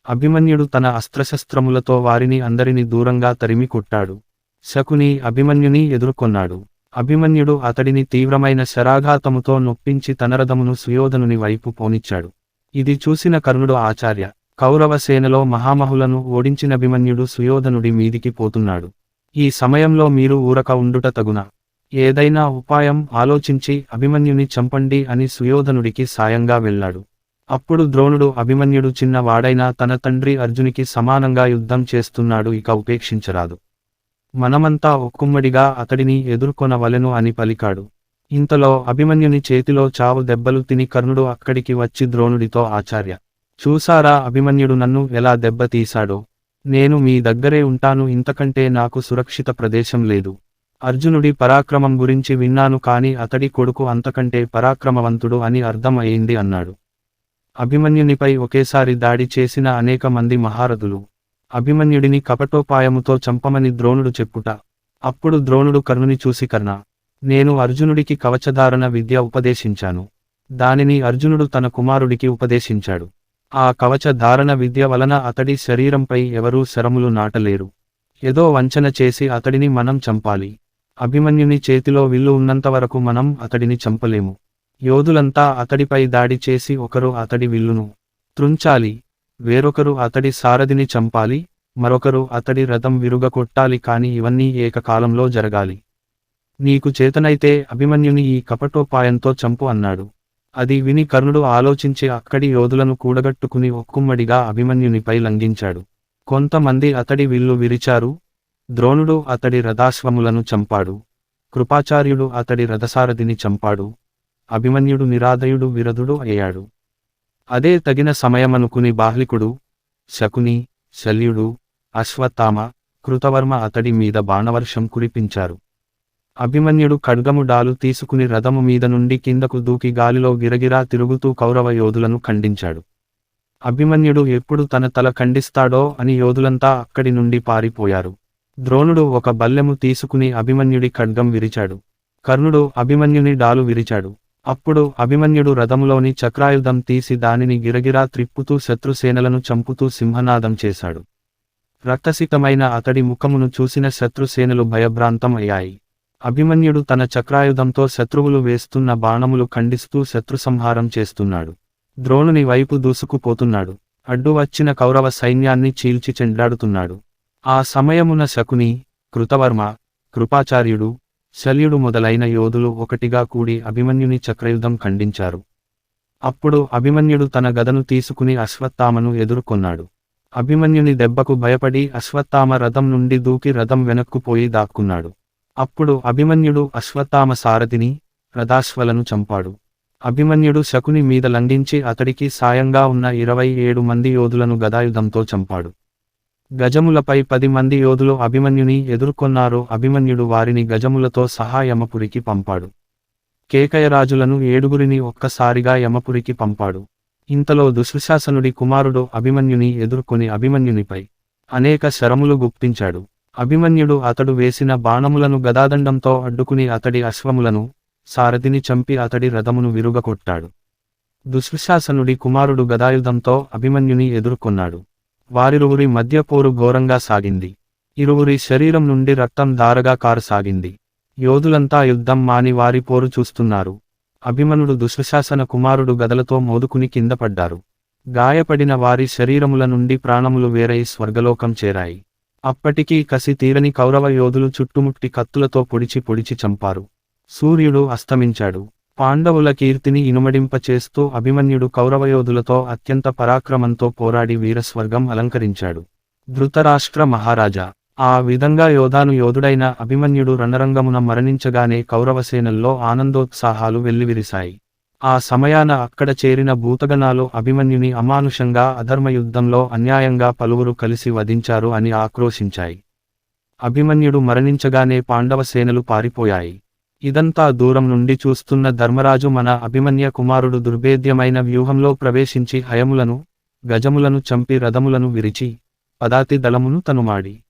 అభిమన్యుడు తన అస్త్రశస్త్రములతో వారిని అందరిని దూరంగా తరిమి కొట్టాడు. శకుని అభిమన్యుని ఎదుర్కొన్నాడు. అభిమన్యుడు అతడిని తీవ్రమైన శరాఘాతముతో నొప్పించి తన రథమును సుయోధనుని వైపు పోనిచ్చాడు. ఇది చూసిన కర్ణుడు ఆచార్య, కౌరవ సేనలో మహామహులను ఓడించిన అభిమన్యుడు సుయోధనుడి మీదికి పోతున్నాడు. ఈ సమయంలో మీరు ఊరక ఉండుట తగునా? ఏదైనా ఉపాయం ఆలోచించి అభిమన్యుని చంపండి అని సుయోధనుడికి సాయంగా వెళ్ళాడు. అప్పుడు ద్రోణుడు అభిమన్యుడు చిన్నవాడైనా తన తండ్రి అర్జునికి సమానంగా యుద్ధం చేస్తున్నాడు, ఇక ఉపేక్షించరాదు. మనమంతా ఒక్కుమ్మడిగా అతడిని ఎదుర్కొనవలెను అని పలికాడు. ఇంతలో అభిమన్యుని చేతిలో చావు దెబ్బలు తిని కర్ణుడు అక్కడికి వచ్చి ద్రోణుడితో ఆచార్య, చూసారా అభిమన్యుడు నన్ను ఎలా దెబ్బతీశాడో? నేను మీ దగ్గరే ఉంటాను, ఇంతకంటే నాకు సురక్షిత ప్రదేశం లేదు. అర్జునుడి పరాక్రమం గురించి విన్నాను కాని అతడి కొడుకు అంతకంటే పరాక్రమవంతుడు అని అర్థం అయింది అన్నాడు. అభిమన్యునిపై ఒకేసారి దాడి చేసిన అనేక మంది మహారథులు అభిమన్యుడిని కపటోపాయముతో చంపమని ద్రోణుడు చెప్పుట. అప్పుడు ద్రోణుడు కర్ణుని చూసి కర్ణ, నేను అర్జునుడికి కవచధారణ విద్య ఉపదేశించాను. దానిని అర్జునుడు తన కుమారుడికి ఉపదేశించాడు. ఆ కవచ ధారణ విద్య వలన అతడి శరీరంపై ఎవరూ శరములు నాటలేరు. ఏదో వంచన చేసి అతడిని మనం చంపాలి. అభిమన్యుని చేతిలో విల్లు ఉన్నంతవరకు మనం అతడిని చంపలేము. యోధులంతా అతడిపై దాడి చేసి ఒకరు అతడి విల్లును త్రుంచాలి, వేరొకరు అతడి సారథిని చంపాలి, మరొకరు అతడి రథం విరుగకొట్టాలి, కాని ఇవన్నీ ఏకకాలంలో జరగాలి. నీకు చేతనైతే అభిమన్యుని ఈ కపటోపాయంతో చంపు అన్నాడు. అది విని కర్ణుడు ఆలోచించి అక్కడి యోధులను కూడగట్టుకుని ఒక్కుమ్మడిగా అభిమన్యునిపై లంఘించాడు. కొంతమంది అతడి విల్లు విరిచారు. ద్రోణుడు అతడి రథాశ్వములను చంపాడు. కృపాచార్యుడు అతడి రథసారథిని చంపాడు. అభిమన్యుడు నిరాదయుడు విరధుడు అయ్యాడు. అదే తగిన సమయమనుకుని బాహ్లికుడు, శకుని, శల్యుడు, అశ్వత్థామ, కృతవర్మ అతడి మీద బాణవర్షం కురిపించారు. అభిమన్యుడు ఖడ్గము డాలు తీసుకుని రథము మీద నుండి కిందకు దూకి గాలిలో గిరగిరా తిరుగుతూ కౌరవ యోధులను ఖండించాడు. అభిమన్యుడు ఎప్పుడు తన తల ఖండిస్తాడో అని యోధులంతా అక్కడి నుండి పారిపోయారు. ద్రోణుడు ఒక బల్లెము తీసుకుని అభిమన్యుడి ఖడ్గం విరిచాడు. కర్ణుడు అభిమన్యుని డాలు విరిచాడు. అప్పుడు అభిమన్యుడు రథములోని చక్రాయుధం తీసి దానిని గిరగిరా త్రిప్పుతూ శత్రుసేనలను చంపుతూ సింహనాదం చేశాడు. రక్తసిక్తమైన అతడి ముఖమును చూసిన శత్రుసేనలు భయభ్రాంతం అయ్యాయి. అభిమన్యుడు తన చక్రాయుధంతో శత్రువులు వేస్తున్న బాణములు ఖండిస్తూ శత్రుసంహారం చేస్తున్నాడు. ద్రోణుని వైపు దూసుకుపోతున్నాడు. అడ్డు వచ్చిన కౌరవ సైన్యాన్ని చీల్చి చెండాడుతున్నాడు. ఆ సమయమున శకుని, కృతవర్మ, కృపాచార్యుడు, శల్యుడు మొదలైన యోధులు ఒకటిగా కూడి అభిమన్యుని చక్రయుధం ఖండించారు. అప్పుడు అభిమన్యుడు తన గదను తీసుకుని అశ్వత్థామను ఎదుర్కొన్నాడు. అభిమన్యుని దెబ్బకు భయపడి అశ్వత్థామ రథం నుండి దూకి రథం వెనక్కుపోయి దాక్కున్నాడు. అప్పుడు అభిమన్యుడు అశ్వత్థామ సారథిని, రథాశ్వలను చంపాడు. అభిమన్యుడు శకుని మీద లంఘించి అతడికి సాయంగా ఉన్న 27 మంది యోధులను గదాయుధంతో చంపాడు. గజములపై 10 మంది యోధులు అభిమన్యుని ఎదుర్కొన్నారు. అభిమన్యుడు వారిని గజములతో సహా యమపురికి పంపాడు. కేకయరాజులను 7గురిని ఒక్కసారిగా యమపురికి పంపాడు. ఇంతలో దుశ్శాసనుడి కుమారుడు అభిమన్యుని ఎదుర్కొని అభిమన్యునిపై అనేక శరములు గుప్పించాడు. అభిమన్యుడు అతడు వేసిన బాణములను గదాదండంతో అడ్డుకుని అతడి అశ్వములను, సారథిని చంపి అతడి రథమును విరుగకొట్టాడు. దుశ్శాసనుడి కుమారుడు గదాయుధంతో అభిమన్యుని ఎదుర్కొన్నాడు. వారిరువురి మధ్య పోరు ఘోరంగా సాగింది. ఇరువురి శరీరం నుండి రక్తం ధారగా కారసాగింది. యోధులంతా యుద్ధం మాని వారి పోరు చూస్తున్నారు. అభిమన్యుడు దుశ్శాసన కుమారుడు గదలతో మోదుకుని కింద పడ్డారు. గాయపడిన వారి శరీరముల నుండి ప్రాణములు వేరై స్వర్గలోకం చేరాయి. అప్పటికీ కసి తీరని కౌరవ యోధులు చుట్టుముట్టి కత్తులతో పొడిచి పొడిచి చంపారు. సూర్యుడు అస్తమించాడు. పాండవుల కీర్తిని ఇనుమడింపచేస్తూ అభిమన్యుడు కౌరవయోధులతో అత్యంత పరాక్రమంతో పోరాడి వీరస్వర్గం అలంకరించాడు. ధృతరాష్ట్ర మహారాజా, ఆ విధంగా యోధుడైన అభిమన్యుడు రణరంగమున మరణించగానే కౌరవసేనల్లో ఆనందోత్సాహాలు వెల్లివిరిశాయి. ఆ సమయాన అక్కడ చేరిన భూతగణాలు అభిమన్యుని అమానుషంగా అధర్మయుద్ధంలో అన్యాయంగా పలువురు కలిసి వధించారు అని ఆక్రోశించాయి. అభిమన్యుడు మరణించగానే పాండవ సేనలు పారిపోయాయి. ఇదంతా దూరం నుండి చూస్తున్న ధర్మరాజు మన అభిమన్య కుమారుడు దుర్భేద్యమైన వ్యూహంలో ప్రవేశించి హయములను గజములను చంపి రథములను విరిచి పదాతి దళమును తనుమాడి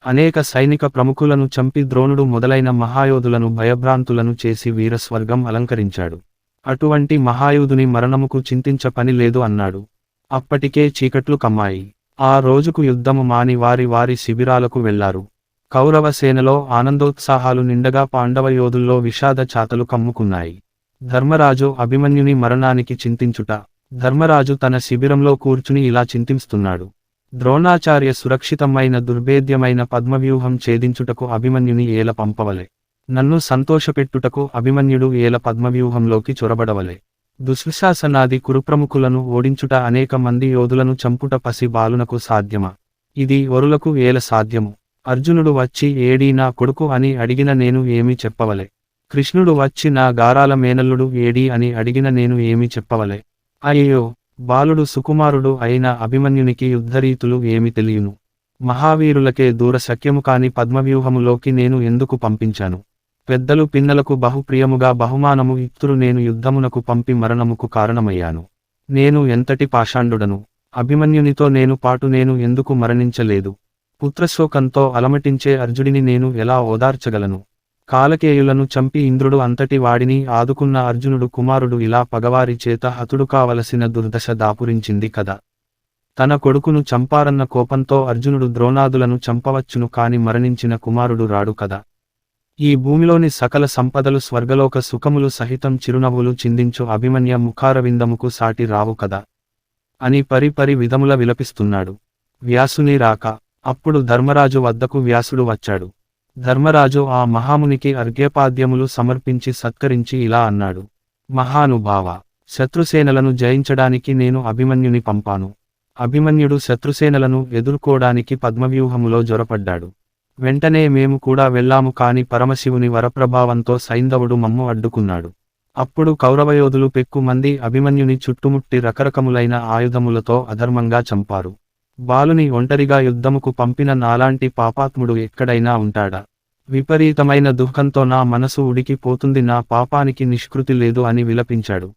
అనేక సైనిక ప్రముఖులను చంపి ద్రోణుడు మొదలైన మహాయోధులను భయభ్రాంతులను చేసి వీరస్వర్గం అలంకరించాడు. అటువంటి మహాయోధుని మరణముకు చింతించ పని లేదు అన్నాడు. అప్పటికే చీకట్లు కమ్మాయి. ఆ రోజుకు యుద్ధము మాని వారి వారి శిబిరాలకు వెళ్లారు. కౌరవ సేనలో ఆనందోత్సాహాలు నిండగా పాండవ యోధుల్లో విషాద చాతలు కమ్ముకున్నాయి. ధర్మరాజు అభిమన్యుని మరణానికి చింతించుట. ధర్మరాజు తన శిబిరంలో కూర్చుని ఇలా చింతిస్తున్నాడు. ద్రోణాచార్య సురక్షితమైన దుర్భేద్యమైన పద్మవ్యూహం ఛేదించుటకు అభిమన్యుని ఏల పంపవలె. నన్ను సంతోషపెట్టుటకు అభిమన్యుడు ఏల పద్మవ్యూహంలోకి చొరబడవలె. దుశ్శాసనాది కురుప్రముఖులను ఓడించుట అనేక మంది యోధులను చంపుట పసి బాలునకు సాధ్యమా? ఇది వరులకు ఏల సాధ్యము? అర్జునుడు వచ్చి ఏడీ నా కొడుకు అని అడిగిన నేను ఏమి చెప్పవలె? కృష్ణుడు వచ్చి నా గారాల మేనల్లుడు ఏడీ అని అడిగిన నేను ఏమి చెప్పవలె? అయ్యో, బాలుడు సుకుమారుడు అయిన అభిమన్యునికి యుద్ధరీతులు ఏమి తెలియను? మహావీరులకే దూర సఖ్యము కాని పద్మవ్యూహములోకి నేను ఎందుకు పంపించాను? పెద్దలు పిన్నలకు బహుప్రియముగా బహుమానము ఇత్తురు నేను యుద్ధమునకు పంపి మరణముకు కారణమయ్యాను. నేను ఎంతటి పాషాండుడను? అభిమన్యునితో నేను ఎందుకు మరణించలేదు? పుత్రశోకంతో అలమటించే అర్జుడిని నేను ఎలా ఓదార్చగలను? కాలకేయులను చంపి ఇంద్రుడు అంతటి వాడిని ఆదుకున్న అర్జునుడు కుమారుడు ఇలా పగవారి చేత హతుడు కావలసిన దుర్దశ దాపురించింది కదా. తన కొడుకును చంపారన్న కోపంతో అర్జునుడు ద్రోణాదులను చంపవచ్చును కాని మరణించిన కుమారుడు రాడు కదా. ఈ భూమిలోని సకల సంపదలు స్వర్గలోక సుఖములు సహితం చిరునవ్వులు చిందించు అభిమన్య ముఖారవిందముకు సాటి రావు కదా అని పరిపరి విధముల విలపిస్తున్నాడు. వ్యాసుని రాక. అప్పుడు ధర్మరాజు వద్దకు వ్యాసుడు వచ్చాడు. ధర్మరాజు ఆ మహామునికి అర్ఘ్యపాద్యములు సమర్పించి సత్కరించి ఇలా అన్నాడు. మహానుభావ, శత్రుసేనలను జయించడానికి నేను అభిమన్యుని పంపాను. అభిమన్యుడు శత్రుసేనలను ఎదుర్కోడానికి పద్మవ్యూహములో జొరపడ్డాడు. వెంటనే మేము కూడా వెళ్ళాము కాని పరమశివుని వరప్రభావంతో సైంధవుడు మమ్ము అడ్డుకున్నాడు. అప్పుడు కౌరవయోధులు పెక్కుమంది అభిమన్యుని చుట్టుముట్టి రకరకములైన ఆయుధములతో అధర్మంగా చంపారు. బాలుని ఒంటరిగా యుద్ధముకు పంపిన నాలాంటి పాపాత్ముడు ఎక్కడైనా ఉంటాడా? విపరీతమైన దుఃఖంతో నా మనసు ఉడికిపోతుంది, నా పాపానికి నిష్కృతి లేదు అని విలపించాడు.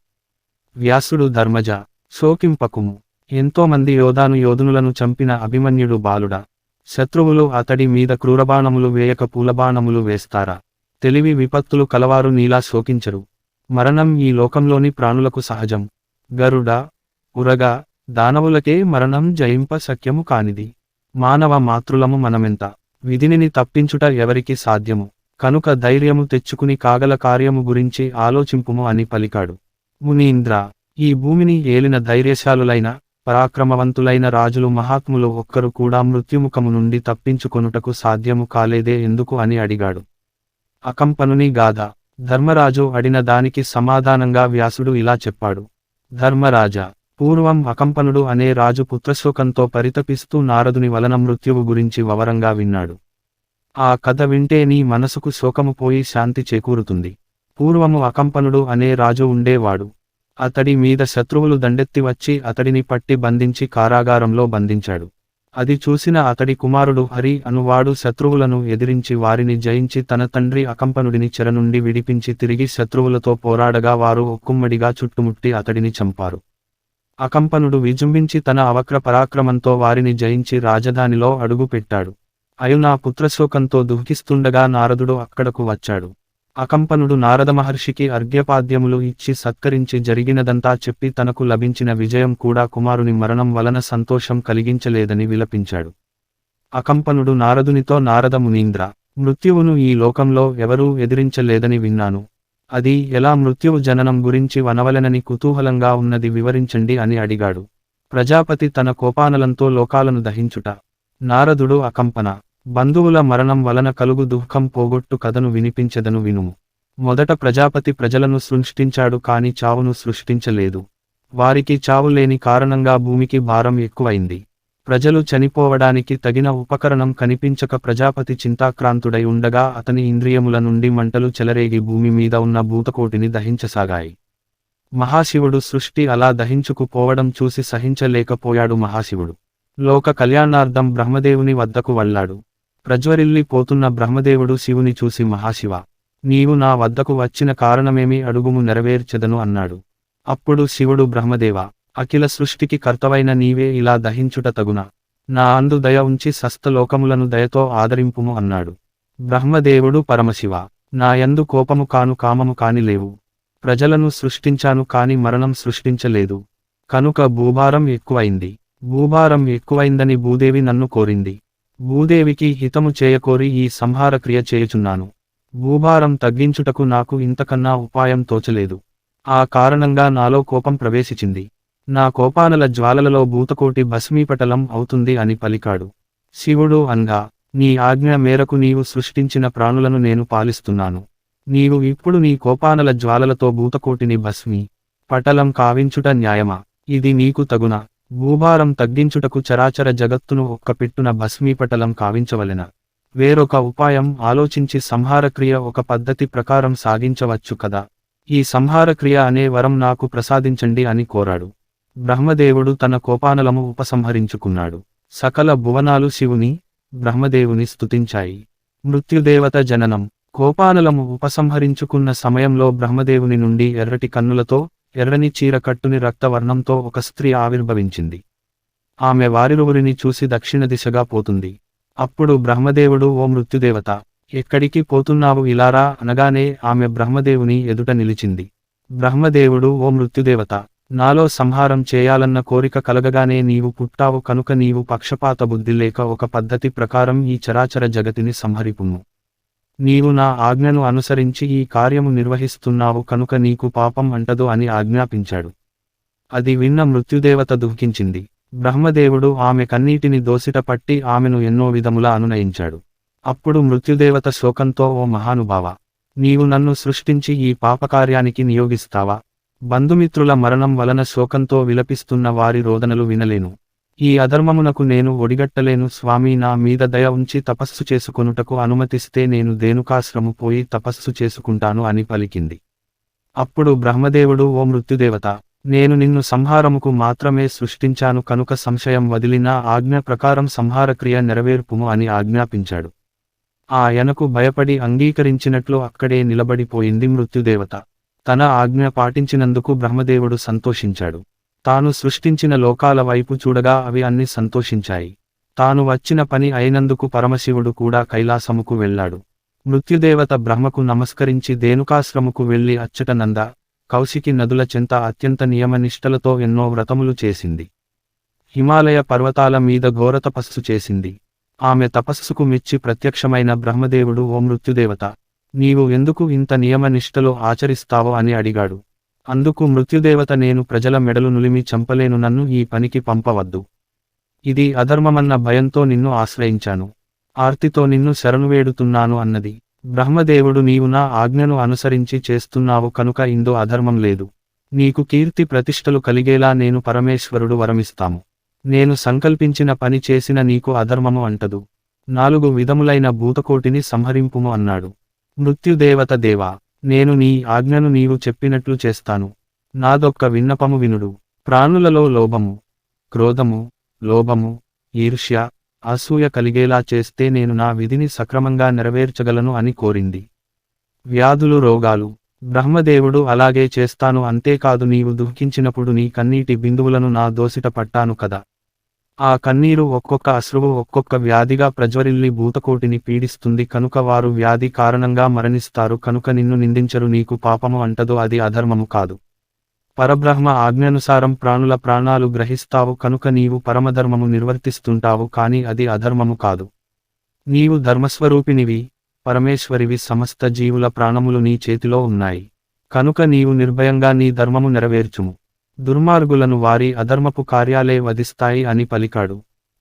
వ్యాసుడు ధర్మజ, శోకింపకుము. ఎంతోమంది యోధునులను చంపిన అభిమన్యుడు బాలుడా? శత్రువులు అతడి మీద క్రూరబాణములు వేయక పూలబాణములు వేస్తారా? తెలివి విపత్తులు కలవారు నీలా శోకించరు. మరణం ఈ లోకంలోని ప్రాణులకు సహజం. గరుడ, ఉరగ, దానవులకే మరణం జయింప శక్యము కానిది. మానవ మాతృలము మనమెంత విధిని తప్పించుట ఎవరికి సాధ్యము? కనుక ధైర్యము తెచ్చుకుని కాగల కార్యము గురించి ఆలోచింపుము అని పలికాడు. మునీంద్ర, ఈ భూమిని ఏలిన ధైర్యశాలులైన పరాక్రమవంతులైన రాజులు మహాత్ములు ఒక్కరు కూడా మృత్యుముఖము నుండి తప్పించుకొనుటకు సాధ్యము కాలేదే ఎందుకు అని అడిగాడు. అకంపనుని గాథ. ధర్మరాజు అడిన దానికి సమాధానంగా వ్యాసుడు ఇలా చెప్పాడు. ధర్మరాజా, పూర్వం అకంపనుడు అనే రాజు పుత్రశోకంతో పరితపిస్తూ నారదుని వలన మృత్యువు గురించి వవరంగా విన్నాడు. ఆ కథ వింటే నీ మనసుకు శోకము పోయి శాంతి చేకూరుతుంది. పూర్వము అకంపనుడు అనే రాజు ఉండేవాడు. అతడి మీద శత్రువులు దండెత్తి వచ్చి అతడిని పట్టి బంధించి కారాగారంలో బంధించాడు. అది చూసిన అతడి కుమారుడు హరి అనువాడు శత్రువులను ఎదిరించి వారిని జయించి తన తండ్రి అకంపనుడిని చెర నుండి విడిపించి తిరిగి శత్రువులతో పోరాడగా వారు ఒక్కుమ్మడిగా చుట్టుముట్టి అతడిని చంపారు. అకంపనుడు విజృంభించి తన అవక్ర పరాక్రమంతో వారిని జయించి రాజధానిలో అడుగు పెట్టాడు. అయునా పుత్రశోకంతో దుఃఖిస్తుండగా నారదుడు అక్కడకు వచ్చాడు. అకంపనుడు నారద మహర్షికి అర్ఘ్యపాద్యములు ఇచ్చి సత్కరించి జరిగినదంతా చెప్పి తనకు లభించిన విజయం కూడా కుమారుని మరణం వలన సంతోషం కలిగించలేదని విలపించాడు. అకంపనుడు నారదునితో, నారద మునీంద్ర, మృత్యువును ఈ లోకంలో ఎవరూ ఎదిరించలేదని విన్నాను. అది ఎలా మృత్యువు జననం గురించి వనవలెనని కుతూహలంగా ఉన్నది వివరించండి అని అడిగాడు. ప్రజాపతి తన కోపానలంతో లోకాలను దహించుట. నారదుడు, అకంపన, బంధువుల మరణం వలన కలుగు దుఃఖం పోగొట్టు కథను వినిపించెదను వినుము. మొదట ప్రజాపతి ప్రజలను సృష్టించాడు కాని చావును సృష్టించలేదు. వారికి చావు లేని కారణంగా భూమికి భారం ఎక్కువైంది. ప్రజలు చనిపోవడానికి తగిన ఉపకరణం కనిపించక ప్రజాపతి చింతాక్రాంతుడై ఉండగా అతని ఇంద్రియముల నుండి మంటలు చెలరేగి భూమి మీద ఉన్న భూతకోటిని దహించసాగాయి. మహాశివుడు సృష్టి అలా దహించుకుపోవడం చూసి సహించలేకపోయాడు. మహాశివుడు లోక కళ్యాణార్థం బ్రహ్మదేవుని వద్దకు వళ్ళాడు. ప్రజ్వరిల్లి పోతున్న బ్రహ్మదేవుడు శివుని చూసి, మహాశివ, నీవు నా వద్దకు వచ్చిన కారణమేమి అడుగుము, నెరవేర్చెదను అన్నాడు. అప్పుడు శివుడు, బ్రహ్మదేవ, అఖిల సృష్టికి కర్తవైన నీవే ఇలా దహించుట తగునా? నా అందు దయ ఉంచి సస్తలోకములను దయతో ఆదరింపుము అన్నాడు. బ్రహ్మదేవుడు, పరమశివ, నా యందు కోపము కాను కామము కాని లేవు. ప్రజలను సృష్టించాను కాని మరణం సృష్టించలేదు. కనుక భూభారం ఎక్కువైంది. భూభారం ఎక్కువైందని భూదేవి నన్ను కోరింది. భూదేవికి హితము చేయకోరి ఈ సంహార క్రియ చేయుచున్నాను. భూభారం తగ్గించుటకు నాకు ఇంతకన్నా ఉపాయం తోచలేదు. ఆ కారణంగా నాలో కోపం ప్రవేశించింది. నా కోపానల జ్వాలలలో భూతకోటి భస్మీపటలం అవుతుంది అని పలికాడు. శివుడు అనగా, నీ ఆజ్ఞ మేరకు నీవు సృష్టించిన ప్రాణులను నేను పాలిస్తున్నాను. నీవు ఇప్పుడు నీ కోపానల జ్వాలలతో భూతకోటిని భస్మీ పటలం కావించుట న్యాయమా? ఇది నీకు తగునా? భూభారం తగ్గించుటకు చరాచర జగత్తును ఒక్కపెట్టున భస్మీపటలం కావించవలెన? వేరొక ఉపాయం ఆలోచించి సంహారక్రియ ఒక పద్ధతి ప్రకారం సాగించవచ్చు కదా. ఈ సంహారక్రియ అనే వరం నాకు ప్రసాదించండి అని కోరాడు. బ్రహ్మదేవుడు తన కోపానలము ఉపసంహరించుకున్నాడు. సకల భువనాలు శివుని, బ్రహ్మదేవుని స్తుతించాయి. మృత్యుదేవత జననం. కోపానలము ఉపసంహరించుకున్న సమయంలో బ్రహ్మదేవుని నుండి ఎర్రటి కన్నులతో, ఎర్రని చీర కట్టుని రక్తవర్ణంతో ఒక స్త్రీ ఆవిర్భవించింది. ఆమె వారిరువురిని చూసి దక్షిణ దిశగా పోతుంది. అప్పుడు బ్రహ్మదేవుడు, ఓ మృత్యుదేవత, ఎక్కడికి పోతున్నావు, ఇలారా అనగానే ఆమె బ్రహ్మదేవుని ఎదుట నిలిచింది. బ్రహ్మదేవుడు, ఓ మృత్యుదేవత, నాలో సంహారం చేయాలన్న కోరిక కలగగానే నీవు పుట్టావు కనుక నీవు పక్షపాత బుద్ధి లేక ఒక పద్ధతి ప్రకారం ఈ చరాచర జగతిని సంహరిపుము. నీవు నా ఆజ్ఞను అనుసరించి ఈ కార్యము నిర్వహిస్తున్నావు కనుక నీకు పాపం అంటదు అని ఆజ్ఞాపించాడు. అది విన్న మృత్యుదేవత దుఃఖించింది. బ్రహ్మదేవుడు ఆమె కన్నీటిని దోసిట పట్టి ఆమెను ఎన్నో విధములా అనునయించాడు. అప్పుడు మృత్యుదేవత శోకంతో, ఓ మహానుభావ, నీవు నన్ను సృష్టించి ఈ పాపకార్యానికి నియోగిస్తావా? బంధుమిత్రుల మరణం వలన శోకంతో విలపిస్తున్న వారి రోదనలు వినలేను. ఈ అధర్మమునకు నేను ఒడిగట్టలేను. స్వామి, నా మీద దయ ఉంచి తపస్సు చేసుకొనుటకు అనుమతిస్తే నేను ధేనుకాశ్రము పోయి తపస్సు చేసుకుంటాను అని పలికింది. అప్పుడు బ్రహ్మదేవుడు, ఓ మృత్యుదేవత, నేను నిన్ను సంహారముకు మాత్రమే సృష్టించాను కనుక సంశయం వదిలిన ఆజ్ఞ ప్రకారం సంహారక్రియ నెరవేర్పుము అని ఆజ్ఞాపించాడు. ఆయనకు భయపడి అంగీకరించినట్లు అక్కడే నిలబడిపోయింది మృత్యుదేవత. తన ఆజ్ఞ పాటించినందుకు బ్రహ్మదేవుడు సంతోషించాడు. తాను సృష్టించిన లోకాల వైపు చూడగా అవి అన్ని సంతోషించాయి. తాను వచ్చిన పని అయినందుకు పరమశివుడు కూడా కైలాసముకు వెళ్ళాడు. మృత్యుదేవత బ్రహ్మకు నమస్కరించి ధేనుకాశ్రముకు వెళ్లి అచ్చట నంద, కౌశికి నదుల చెంత అత్యంత నియమనిష్టలతో ఎన్నో వ్రతములు చేసింది. హిమాలయ పర్వతాల మీద ఘోర తపస్సు చేసింది. ఆమె తపస్సుకు మెచ్చి ప్రత్యక్షమైన బ్రహ్మదేవుడు, ఓ మృత్యుదేవత, నీవు ఎందుకు ఇంత నియమనిష్టలో ఆచరిస్తావో అని అడిగాడు. అందుకు మృత్యుదేవత, నేను ప్రజల మెడలు నులిమి చంపలేను, నన్ను ఈ పనికి పంపవద్దు. ఇది అధర్మమన్న భయంతో నిన్ను ఆశ్రయించాను. ఆర్తితో నిన్ను శరణువేడుతున్నాను అన్నది. బ్రహ్మదేవుడు, నీవు నా ఆజ్ఞను అనుసరించి చేస్తున్నావు కనుక ఇందు అధర్మం లేదు. నీకు కీర్తి ప్రతిష్టలు కలిగేలా నేను పరమేశ్వరుడు వరమిస్తాము. నేను సంకల్పించిన పని చేసిన నీకు అధర్మము అంటదు. 4 విధములైన భూతకోటిని సంహరింపుము అన్నాడు. మృత్యుదేవత, దేవా, నేను నీ ఆజ్ఞను నీవు చెప్పినట్లు చేస్తాను. నాదొక్క విన్నపము వినుడు. ప్రాణులలో లోభము, క్రోధము, లోభము, ఈర్ష్య, అసూయ కలిగేలా చేస్తే నేను నా విధిని సక్రమంగా నెరవేర్చగలను అని కోరింది. వ్యాధులు, రోగాలు. బ్రహ్మదేవుడు, అలాగే చేస్తాను. అంతేకాదు, నీవు దుఃఖించినప్పుడు నీ కన్నీటి బిందువులను నా దోసిట పట్టాను కదా. ఆ కన్నీరు ఒక్కొక్క అశ్రువు ఒక్కొక్క వ్యాధిగా ప్రజ్వరిల్లి భూతకోటిని పీడిస్తుంది కనుక వారు వ్యాధి కారణంగా మరణిస్తారు కనుక నిన్ను నిందించరు నీకు పాపము అంటదో అది అధర్మము కాదు. పరబ్రహ్మ ఆజ్ఞానుసారం ప్రాణుల ప్రాణాలు గ్రహిస్తావు కనుక నీవు పరమధర్మము నిర్వర్తిస్తుంటావు కాని అది అధర్మము కాదు. నీవు ధర్మస్వరూపినివి, పరమేశ్వరివి సమస్త జీవుల ప్రాణములు నీ చేతిలో ఉన్నాయి. కనుక నీవు నిర్భయంగా నీ ధర్మము నెరవేర్చుము. దుర్మార్గులను వారి అధర్మపు కార్యాలే వధిస్తాయి అని పలికాడు.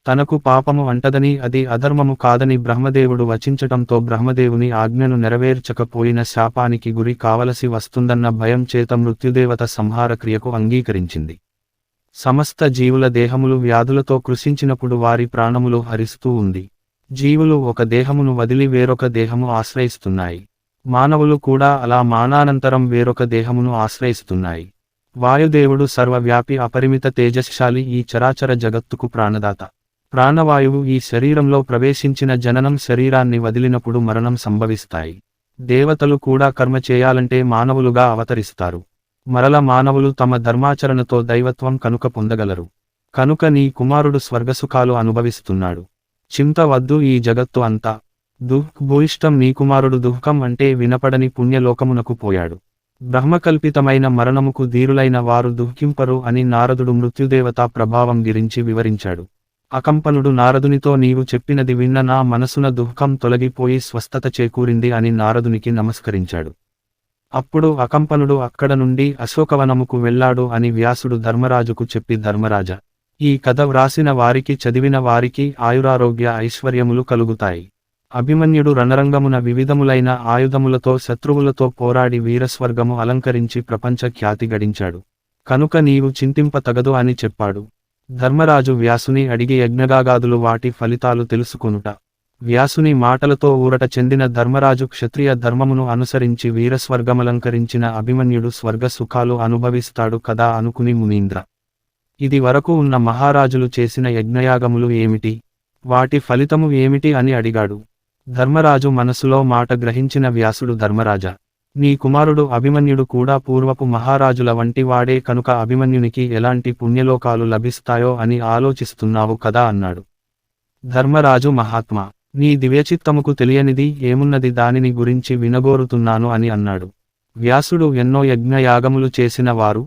తనకు పాపము అంటదని అది అధర్మము కాదని బ్రహ్మదేవుడు వచించటంతో బ్రహ్మదేవుని ఆజ్ఞను నెరవేర్చకపోయిన శాపానికి గురి కావలసి వస్తుందన్న భయం చేత మృత్యుదేవత సంహార క్రియకు అంగీకరించింది. సమస్త జీవుల దేహములు వ్యాధులతో కృశించినప్పుడు వారి ప్రాణములు హరిస్తూ ఉంది. జీవులు ఒక దేహమును వదిలి వేరొక దేహము ఆశ్రయిస్తున్నాయి. మానవులు కూడా అలా మానానంతరం వేరొక దేహమును ఆశ్రయిస్తున్నాయి. వాయుదేవుడు సర్వవ్యాపి అపరిమిత తేజశ్శాలి ఈ చరాచర జగత్తుకు ప్రాణదాత. ప్రాణవాయువు ఈ శరీరంలో ప్రవేశించిన జననం శరీరాన్ని వదిలినప్పుడు మరణం సంభవిస్తాయి. దేవతలు కూడా కర్మ చేయాలంటే మానవులుగా అవతరిస్తారు. మరల మానవులు తమ ధర్మాచరణతో దైవత్వం కనుక పొందగలరు. కనుక నీ కుమారుడు స్వర్గసుఖాలు అనుభవిస్తున్నాడు. చింత వద్దు ఈ జగత్తు అంతా భూయిష్టం నీ కుమారుడు దుఃఖం అంటే వినపడని పుణ్యలోకమునకు పోయాడు. బ్రహ్మకల్పితమైన మరణముకు ధీరులైన వారు దుఃఖింపరు అని నారదుడు మృత్యుదేవతా ప్రభావం గురించి వివరించాడు. అకంపనుడు నారదునితో నీవు చెప్పినది విన్న నా మనసున దుఃఖం తొలగిపోయి స్వస్థత చేకూరింది అని నారదునికి నమస్కరించాడు. అప్పుడు అకంపనుడు అక్కడ నుండి అశోకవనముకు వెళ్ళాడు అని వ్యాసుడు ధర్మరాజుకు చెప్పి ధర్మరాజ, ఈ కథ వ్రాసిన వారికి చదివిన వారికి ఆయురారోగ్య ఐశ్వర్యములు కలుగుతాయి. అభిమన్యుడు రణరంగమున వివిధములైన ఆయుధములతో శత్రువులతో పోరాడి వీరస్వర్గము అలంకరించి ప్రపంచ ఖ్యాతి గడించాడు. కనుక నీవు చింతింపతగదు అని చెప్పాడు. ధర్మరాజు వ్యాసుని అడిగి యజ్ఞగాగాదులు వాటి ఫలితాలు తెలుసుకొనుట. వ్యాసుని మాటలతో ఊరట చెందిన ధర్మరాజు క్షత్రియ ధర్మమును అనుసరించి వీరస్వర్గమలంకరించిన అభిమన్యుడు స్వర్గ సుఖాలు అనుభవిస్తాడు కదా అనుకుని మునీంద్ర, ఇది వరకు ఉన్న మహారాజులు చేసిన యజ్ఞయాగములు ఏమిటి, వాటి ఫలితము ఏమిటి అని అడిగాడు. ధర్మరాజు మనసులో మాట గ్రహించిన వ్యాసుడు ధర్మరాజా, నీ కుమారుడు అభిమన్యుడు కూడా పూర్వపు మహారాజుల వంటి వాడే కనుక అభిమన్యునికి ఎలాంటి పుణ్యలోకాలు లభిస్తాయో అని ఆలోచిస్తున్నావు కదా అన్నాడు. ధర్మరాజు మహాత్మా, నీ దివ్యచిత్తముకు తెలియనిది ఏమున్నది దానిని గురించి వినగోరుతున్నాను అని అన్నాడు. వ్యాసుడు ఎన్నో యజ్ఞయాగములు చేసిన వారు,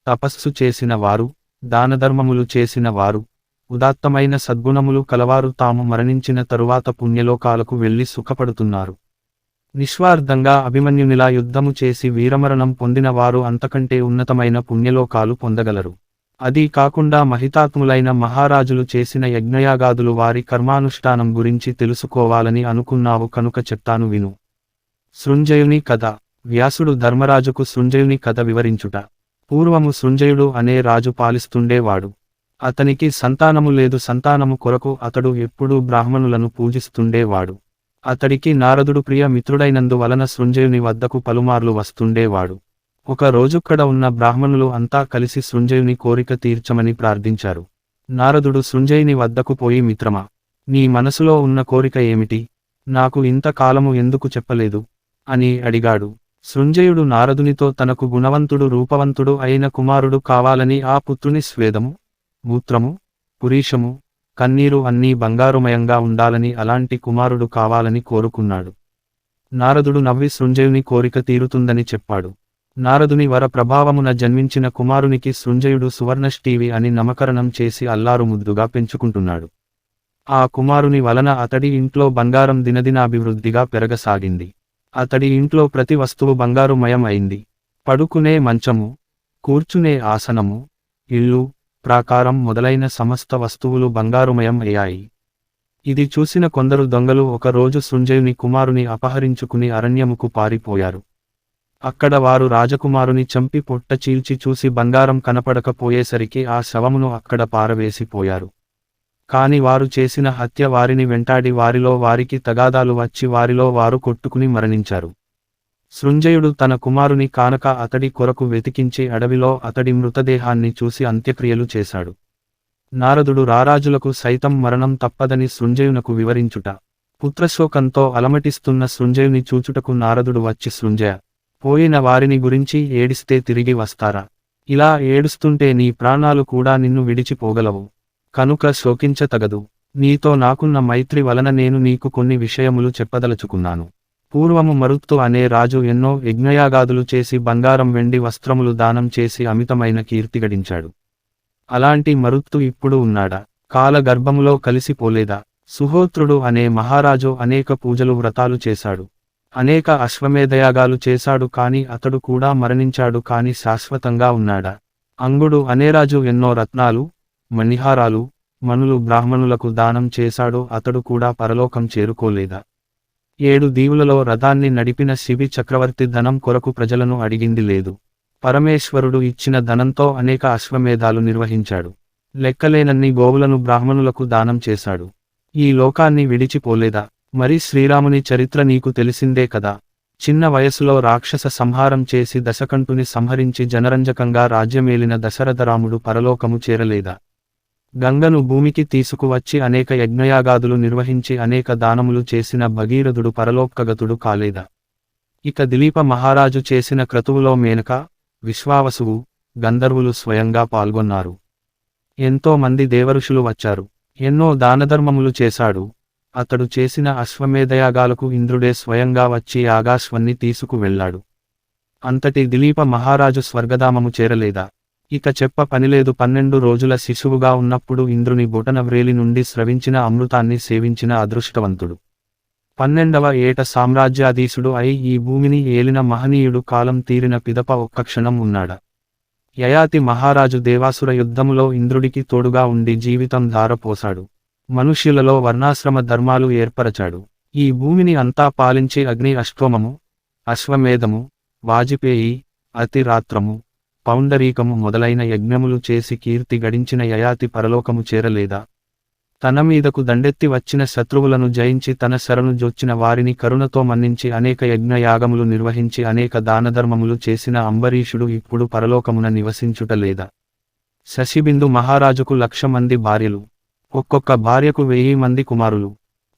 తపస్సు చేసిన వారు, దానధర్మములు చేసిన వారు, ఉదాత్తమైన సద్గుణములు కలవారు తాము మరణించిన తరువాత పుణ్యలోకాలకు వెళ్లి సుఖపడుతున్నారు. నిస్వార్థంగా అభిమన్యునిలా యుద్ధము చేసి వీరమరణం పొందిన వారు అంతకంటే ఉన్నతమైన పుణ్యలోకాలు పొందగలరు. అదీ కాకుండా మహితాత్ములైన మహారాజులు చేసిన యజ్ఞయాగాదులు వారి కర్మానుష్ఠానం గురించి తెలుసుకోవాలని అనుకున్నావు కనుక చెప్తాను విను. సృంజయుని కథ. వ్యాసుడు ధర్మరాజుకు సృంజయుని కథ వివరించుట. పూర్వము సృంజయుడు అనే రాజు పాలిస్తుండేవాడు. అతనికి సంతానము లేదు. సంతానము కొరకు అతడు ఎప్పుడూ బ్రాహ్మణులను పూజిస్తుండేవాడు. అతడికి నారదుడు ప్రియ మిత్రుడైనందువలన సృంజయుని వద్దకు పలుమార్లు వస్తుండేవాడు. ఒక రోజుక్కడ ఉన్న బ్రాహ్మణులు అంతా కలిసి సృంజయుని కోరిక తీర్చమని ప్రార్థించారు. నారదుడు సృంజయుని వద్దకు పోయి మిత్రమా, నీ మనసులో ఉన్న కోరిక ఏమిటి, నాకు ఇంతకాలము ఎందుకు చెప్పలేదు అని అడిగాడు. సృంజయుడు నారదునితో తనకు గుణవంతుడు రూపవంతుడు అయిన కుమారుడు కావాలని, ఆ పుత్రుని స్వేదము, మూత్రము, పురీషము, కన్నీరు అన్నీ బంగారుమయంగా ఉండాలని, అలాంటి కుమారుడు కావాలని కోరుకున్నాడు. నారదుడు నవ్వి సృంజయుని కోరిక తీరుతుందని చెప్పాడు. నారదుని వర ప్రభావమున జన్మించిన కుమారునికి సృంజయుడు సువర్ణష్టీవి అని నామకరణం చేసి అల్లారు ముద్దుగా పెంచుకుంటున్నాడు. ఆ కుమారుని వలన అతడి ఇంట్లో బంగారం దినదినాభివృద్ధిగా పెరగసాగింది. అతడి ఇంట్లో ప్రతి వస్తువు బంగారుమయం అయింది. పడుకునే మంచము, కూర్చునే ఆసనము, ఇల్లు, ప్రాకారం మొదలైన సమస్త వస్తువులు బంగారుమయం అయ్యాయి. ఇది చూసిన కొందరు దొంగలు ఒక రోజు సృంజయుని కుమారుని అపహరించుకుని అరణ్యముకు పారిపోయారు. అక్కడ వారు రాజకుమారుని చంపి పొట్ట చీల్చి చూసి బంగారం కనపడకపోయేసరికి ఆ శవమును అక్కడ పారవేసిపోయారు. కాని వారు చేసిన హత్య వారిని వెంటాడి వారిలో వారికి తగాదాలు వచ్చి వారిలో వారు కొట్టుకుని మరణించారు. సృంజయుడు తన కుమారుని కానక అతడి కొరకు వెతికించి అడవిలో అతడి మృతదేహాన్ని చూసి అంత్యక్రియలు చేశాడు. నారదుడు రారాజులకు సైతం మరణం తప్పదని సృంజయునకు వివరించుట. పుత్రశోకంతో అలమటిస్తున్న సృంజయుని చూచుటకు నారదుడు వచ్చి సృంజయ, పోయిన వారిని గురించి ఏడిస్తే తిరిగి వస్తారా? ఇలా ఏడుస్తుంటే నీ ప్రాణాలు కూడా నిన్ను విడిచిపోగలవు. కనుక శోకించతగదు. నీతో నాకున్న మైత్రి వలన నేను నీకు కొన్ని విషయములు చెప్పదలుచుకున్నాను. పూర్వము మరుత్తు అనే రాజు ఎన్నో యజ్ఞయాగాదులు చేసి బంగారం వెండి వస్త్రములు దానం చేసి అమితమైన కీర్తి గడించాడు. అలాంటి మరుత్తు ఇప్పుడు ఉన్నాడా? కాలగర్భములో కలిసిపోలేదా? సుహోత్రుడు అనే మహారాజు అనేక పూజలు వ్రతాలు చేశాడు. అనేక అశ్వమేధయాగాలు చేశాడు కాని అతడు కూడా మరణించాడు కాని శాశ్వతంగా ఉన్నాడా? అంగుడు అనేరాజు ఎన్నో రత్నాలు, మణిహారాలు, మనులు బ్రాహ్మణులకు దానం చేశాడు, అతడు కూడా పరలోకం చేరుకోలేదా? 7 దీవులలో రథాన్ని నడిపిన శివి చక్రవర్తి ధనం కొరకు ప్రజలను అడిగింది లేదు. పరమేశ్వరుడు ఇచ్చిన ధనంతో అనేక అశ్వమేధాలు నిర్వహించాడు. లెక్కలేనన్ని గోవులను బ్రాహ్మణులకు దానం చేశాడు. ఈ లోకాన్ని విడిచిపోలేదా? మరి శ్రీరాముని చరిత్ర నీకు తెలిసిందే కదా. చిన్న వయసులో రాక్షస సంహారం చేసి దశకంఠుని సంహరించి జనరంజకంగా రాజ్యమేలిన దశరథరాముడు పరలోకము చేరలేదా? గంగను భూమికి తీసుకువచ్చి అనేక యజ్ఞయాగాదులు నిర్వహించి అనేక దానములు చేసిన భగీరథుడు పరలోకగతుడు కాలేదా? ఇక దిలీప మహారాజు చేసిన క్రతువులో మేనక, విశ్వావసువు, గంధర్వులు స్వయంగా పాల్గొన్నారు. ఎంతో మంది దేవఋషులు వచ్చారు. ఎన్నో దానధర్మములు చేశాడు. అతడు చేసిన అశ్వమేధయాగాలకు ఇంద్రుడే స్వయంగా వచ్చి యాగాశ్వన్ని తీసుకు వెళ్ళాడు. అంతటి దిలీప మహారాజు స్వర్గధామము చేరలేదా? ఇక చెప్ప పనిలేదు. 12 రోజుల శిశువుగా ఉన్నప్పుడు ఇంద్రుని బొటనవ్రేలి నుండి స్రవించిన అమృతాన్ని సేవించిన అదృష్టవంతుడు. 12వ ఏట సామ్రాజ్యాధీశుడు అయి ఈ భూమిని ఏలిన మహనీయుడు కాలం తీరిన పిదప ఒక్క క్షణం ఉన్నాడా? యయాతి మహారాజు దేవాసుర యుద్ధములో ఇంద్రుడికి తోడుగా ఉండి జీవితం ధారపోసాడు. మనుష్యులలో వర్ణాశ్రమ ధర్మాలు ఏర్పరచాడు. ఈ భూమిని అంతా పాలించి అగ్ని అశ్వమము, అశ్వమేధము, వాజిపేయి, అతిరాత్రము, పౌండరీకము మొదలైన యజ్ఞములు చేసి కీర్తి గడించిన యయాతి పరలోకము చేరలేదా? తన మీదకు దండెత్తి వచ్చిన శత్రువులను జయించి తన శరణు జొచ్చిన వారిని కరుణతో మన్నించి అనేక యజ్ఞయాగములు నిర్వహించి అనేక దానధర్మములు చేసిన అంబరీషుడు ఇప్పుడు పరలోకమున నివసించుట లేదా? శశిబిందు మహారాజుకు 1,00,000 మంది భార్యలు, ఒక్కొక్క భార్యకు 1000 మంది కుమారులు.